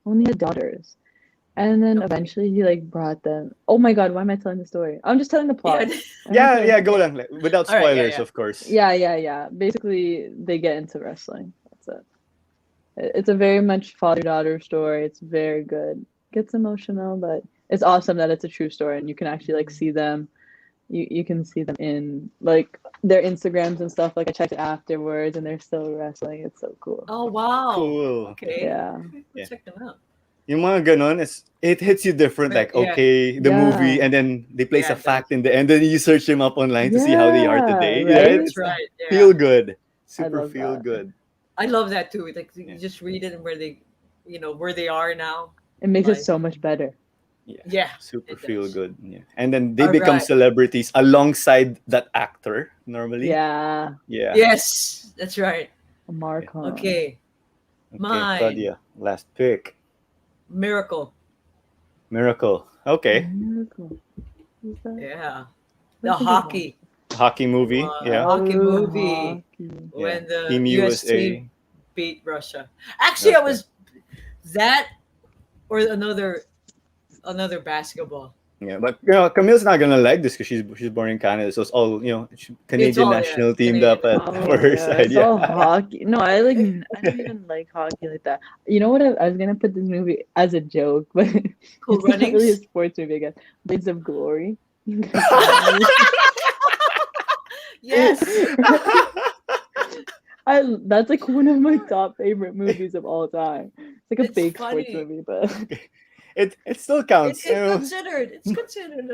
only had daughters. And then Okay. eventually he like brought them. Oh my God, why am I telling the story? I'm just telling the plot. Yeah. I'm not telling- Yeah, go lang. Like, without All right, spoilers, yeah. of course. Yeah. Basically, they get into wrestling. That's it. It's a very much father-daughter story. It's very good. Gets emotional, but it's awesome that it's a true story and you can actually like see them. You can see them in like their Instagrams and stuff. Like I checked it afterwards and they're still wrestling. It's so cool. Oh wow. Cool. Okay. Yeah. We'll Yeah. check them out. Yung mga ganon, it hits you different. Like, Yeah. okay, the Yeah. movie, and then they place Yeah, a fact in the end, then you search them up online to see how they are Yeah, today. right? Right? That's It's right. Yeah. feel good. I Super love feel that. good. I love that too. Like Yeah. you just read it and where they, where they are now. It makes it Like- so much better. Yeah. Super It feel does. good. Yeah. And then they All become right. celebrities alongside that actor normally. Yeah. Yeah. Yes, that's right. Mark Hahn. Okay. Mine. Claudia, last pick. Miracle. Miracle. Okay. Miracle. Who's that? Yeah. Where's The the hockey. Hockey movie. Yeah. Hockey Oh, movie. hockey. When the Team US USA. team beat Russia. Actually, I Okay. was that or another basketball. Yeah, but Camille's not gonna like this because she's born in Canada, so it's all Canadian all, yeah, national team Canadian. dapat for her side. It's Yeah. all hockey. No, I don't even like hockey like that. You know what? I was gonna put this movie as a joke, but Cool it's not really a Runnings. sports movie. I guess Blades of Glory. Yes. That's like one of my top favorite movies of all time. It's like a It's fake sports funny. movie, but It still counts. It's considered.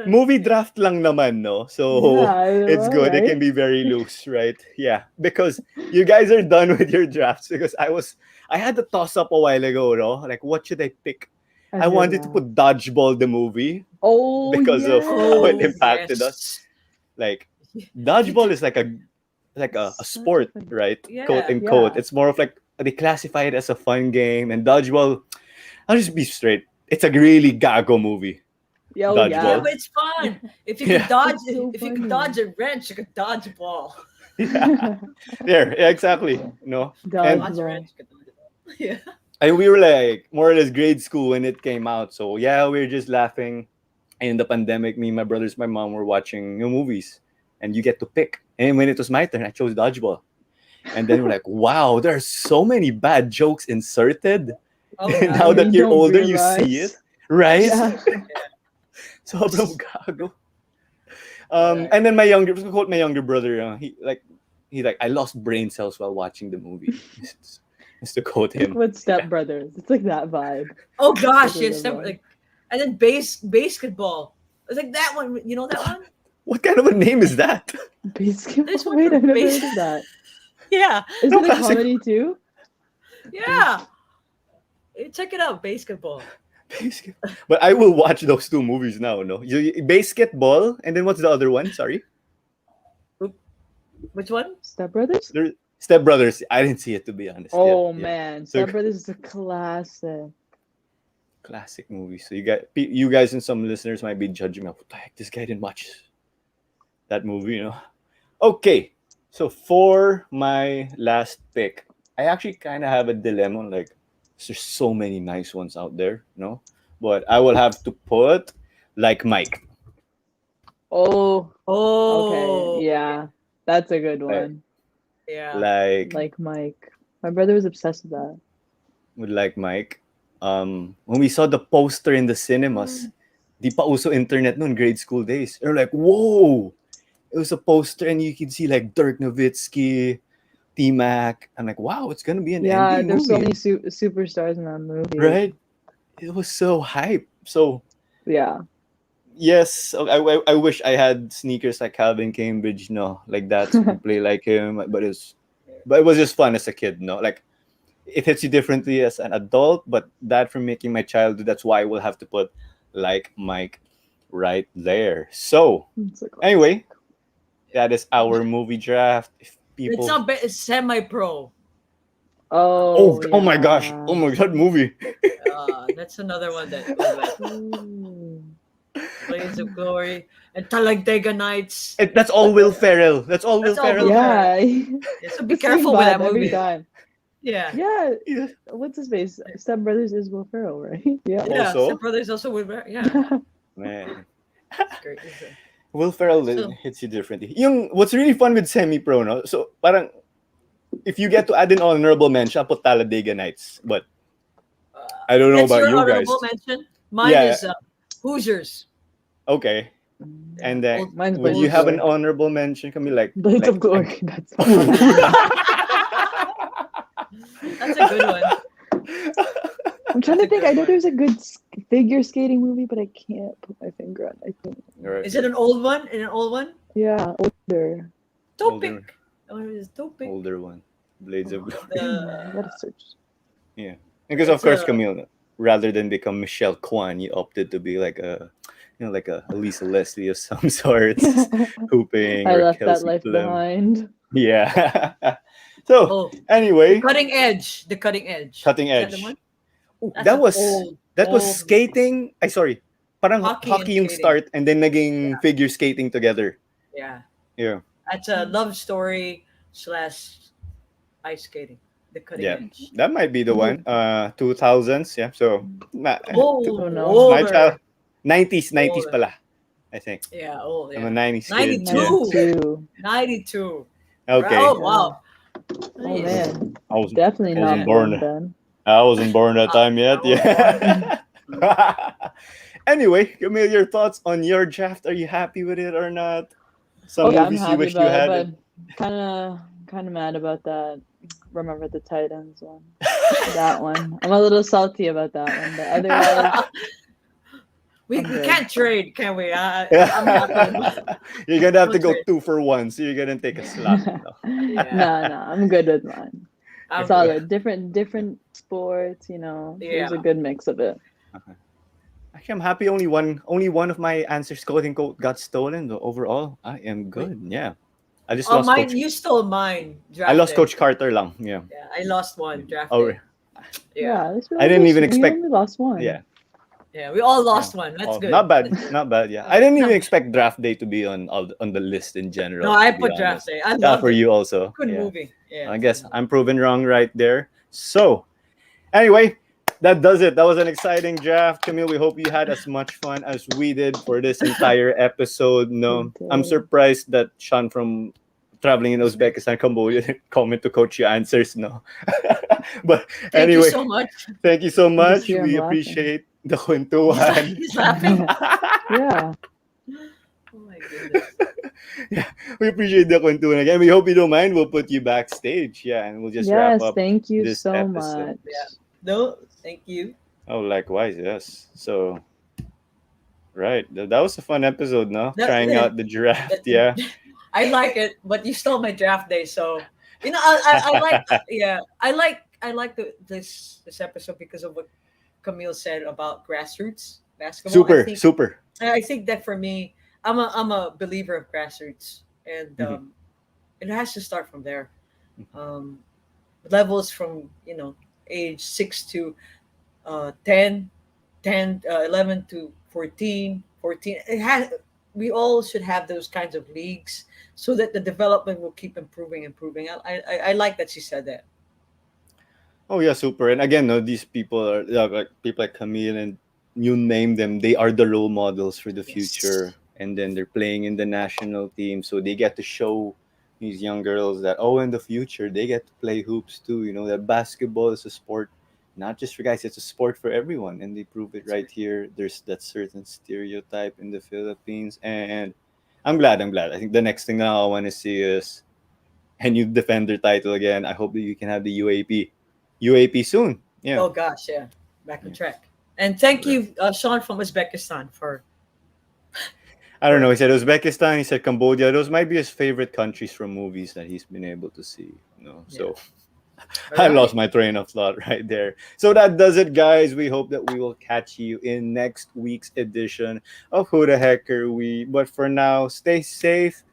Movie draft lang naman, no? So yeah, it's good. It can right? be very loose, right? Yeah, because you guys are done with your drafts. Because I had to toss up a while ago, no? Like, what should I pick? I wanted to put Dodgeball the movie because of how it yes. impacted us. Like, Dodgeball is like a sport, right? Yeah. Quote unquote. Yeah. It's more of like they classify it as a fun game, and Dodgeball. I'll just be straight. It's a really gago movie. Oh, Dodgeball. Yeah, yeah. but it's fun. If you Yeah. can dodge, It's so if you can funny. dodge a wrench, you can dodge a ball. Yeah, yeah, exactly. No, Dodge a Dodgeball. wrench, you can dodge a ball. Yeah. and we were like more or less grade school when it came out. So yeah, we were just laughing. In the pandemic, me, my brothers, my mom were watching movies, and you get to pick. And when it was my turn, I chose Dodgeball. And then we're like, wow, there are so many bad jokes inserted. Oh, Now God. that You you're don't older, you see realize. it, right? Yeah. Sobrang gago. Right. And then my younger brother, he's like, I lost brain cells while watching the movie. Just to quote Like him. with Step Brothers. It's like that vibe. Oh gosh, Totally yes. love Like, and then basketball. It's like that one. You know that one? What kind of a name is that? Basketball. There's one Wait, for I've never heard base- of that. Yeah. Is No, it a classic. comedy too? Yeah. Hey, check it out, basketball. But I will watch those two movies now. No, basketball, and then what's the other one? Sorry, Which one? Step Brothers? Step Brothers. I didn't see it, to be honest. Oh Yeah. man, So- Step Brothers is a classic. Classic movie. So you guys and some listeners might be judging me. What the heck? This guy didn't watch that movie, Okay, so for my last pick, I actually kind of have a dilemma. Like, there's so many nice ones out there, but I will have to put Like Mike. Oh, Oh. okay, yeah, that's a good Right. one. Yeah. Like Mike. My brother was obsessed with that. with like Mike. When we saw the poster in the cinemas, di pa uso internet noon, grade school days. They're like, whoa! It was a poster and you could see like Dirk Nowitzki, T-Mac. I'm like, wow, it's gonna be an Yeah, NBA there's so movie, many superstars in that movie. right? It was so hype. So Yeah. yes, I wish I had sneakers like Calvin Cambridge, no, like that, so I could play like him. But it was just fun as a kid, no, like it hits you differently as an adult. But that from making my childhood, that's why we'll have to put like Mike right there. So It's like, anyway, that is our movie draft. If It's people, not it's semi-pro. oh my gosh, yeah. oh my god, movie. That's another one that was like Ooh. Blades of Glory and Talladega Nights. That's all Will Ferrell. That's all Will That's all Ferrell. Will Yeah. Yeah, so be The same careful with that vibe every movie. time. Yeah. Yeah. Yeah. What's his face? Step Brothers is Will Ferrell, right? Yeah. Yeah. Also? Step Brothers also with yeah. Man. It's great. Will Ferrell So- hits you differently. Yung what's really fun with semi-pro, no? So parang if you get to add an honorable mention, I'll put Talladega Nights. But I don't know That's about your you guys. honorable mention. Mine Yeah. is Hoosiers. Okay. And then Old- Mine's would Blades you of have an Glory. honorable mention? Can be like Blades of Glory. That's That's a good one. I'm trying to That's a think. good I know one. there's a good figure skating movie, but I can't put my finger on it. I think. Right. Is it an old one? An old one? Yeah, older. Topic. Oh, it's Topic. older one? Blades of Glory. I gotta search. Because of It's course, a- Camille, rather than become Michelle Kwan, you opted to be like a like a Lisa Leslie of some sort, hooping I or left that Kelsey life Plum. behind. Yeah. So Oh, anyway, Cutting Edge. The Cutting Edge. Cutting Is that the Edge. one? Ooh, That's that an was old- that was old- skating. Ay, sorry. Parang Hockey hockey, and yung skating. start and then naging figure skating together. Yeah. Yeah. That's a love story / ice skating. The Cutting Yeah. Edge. That might be the one. 2000s. Yeah. So, Oh, no. my older. child. 90s Older. pala. I think. Yeah, old. I'm a Yeah. 90s kid. 92. Yeah. 92. 92. Okay. Oh, wow. Oh man, I was definitely I wasn't not born. born then. I wasn't born that time yet. I wasn't Yeah. Anyway, Camille, your thoughts on your draft? Are you happy with it or not? Some Oh yeah, I'm movies you happy wish you about had. it, but kind of mad about that. Remember the Titans one? That one. I'm a little salty about that one, but otherwise, we Okay. can't trade, can we? I'm happy. You're gonna have to go Okay. 2 for 1, so you're gonna take a slap. No? no, I'm good with mine. I'm It's all good. good. Different sports. There's a Yeah. good mix of it. Actually, I'm happy. Only one of my answers, quote unquote, got stolen. Though overall, I am good. Yeah, I just Oh, lost mine. Coach. You stole mine. Draft I lost day. Coach Carter lang. Yeah. Yeah, I lost one. Draft. Oh, day. Yeah, Yeah. we I didn't even we expect- only lost one. yeah. Yeah, we all lost one. That's Oh, good. not bad. Not bad. Yeah, I didn't even expect draft day to be on the list in general. No, I to be put draft honest. day. I Yeah, love for it. you also. Good Yeah. movie. Yeah. I guess I'm proven wrong right there. So, anyway, that does it. That was an exciting draft, Camille. We hope you had as much fun as we did for this entire episode. No, We I'm did. surprised that Sean from traveling in Uzbekistan, Cambodia, didn't comment to coach your answers. No, but Thank anyway, you so much. thank you so much. hear him We laughing. appreciate the kwentuhan. He's laughing. Yeah. Oh my goodness. We appreciate the kwentuhan again. We hope you don't mind. We'll put you backstage. Yeah, and we'll just wrap Yes, up. thank you this so episode. much. Yeah. No, thank you. Oh, likewise, yes. So, right, that was a fun episode, no? That- Trying yeah. out the draft, That- yeah. I like it, but you stole my draft day, so I like I like this episode because of what Camille said about grassroots basketball. Super. I think that for me, I'm a believer of grassroots, and Mhm. it has to start from there. Levels from age 6 to 10, 11 to 14. It has. We all should have those kinds of leagues so that the development will keep improving. I like that she said that. Oh, yeah, super. And again, no, these people are like people like Camille, and you name them, they are the role models for the Yes. future. And then they're playing in the national team, so they get to show these young girls that, oh, in the future they get to play hoops too. That basketball is a sport not just for guys, it's a sport for everyone, and they prove it That's right right. here. There's that certain stereotype in the Philippines, and I'm glad. I think the next thing now I want to see is a new defender title again. I hope that you can have the UAP soon. Yeah. Oh gosh, yeah. Back on Yeah. track. And thank Correct. you, Sean from Uzbekistan, I don't know. for He said Uzbekistan. He said Cambodia. Those might be his favorite countries from movies that he's been able to see. yeah. So All I lost right. my train of thought right there. So that does it, guys. We hope that we will catch you in next week's edition of Who the Heck Are We? But for now, stay safe,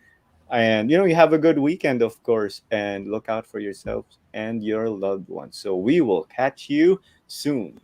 and you have a good weekend, of course, and look out for yourselves and your loved ones. So we will catch you soon.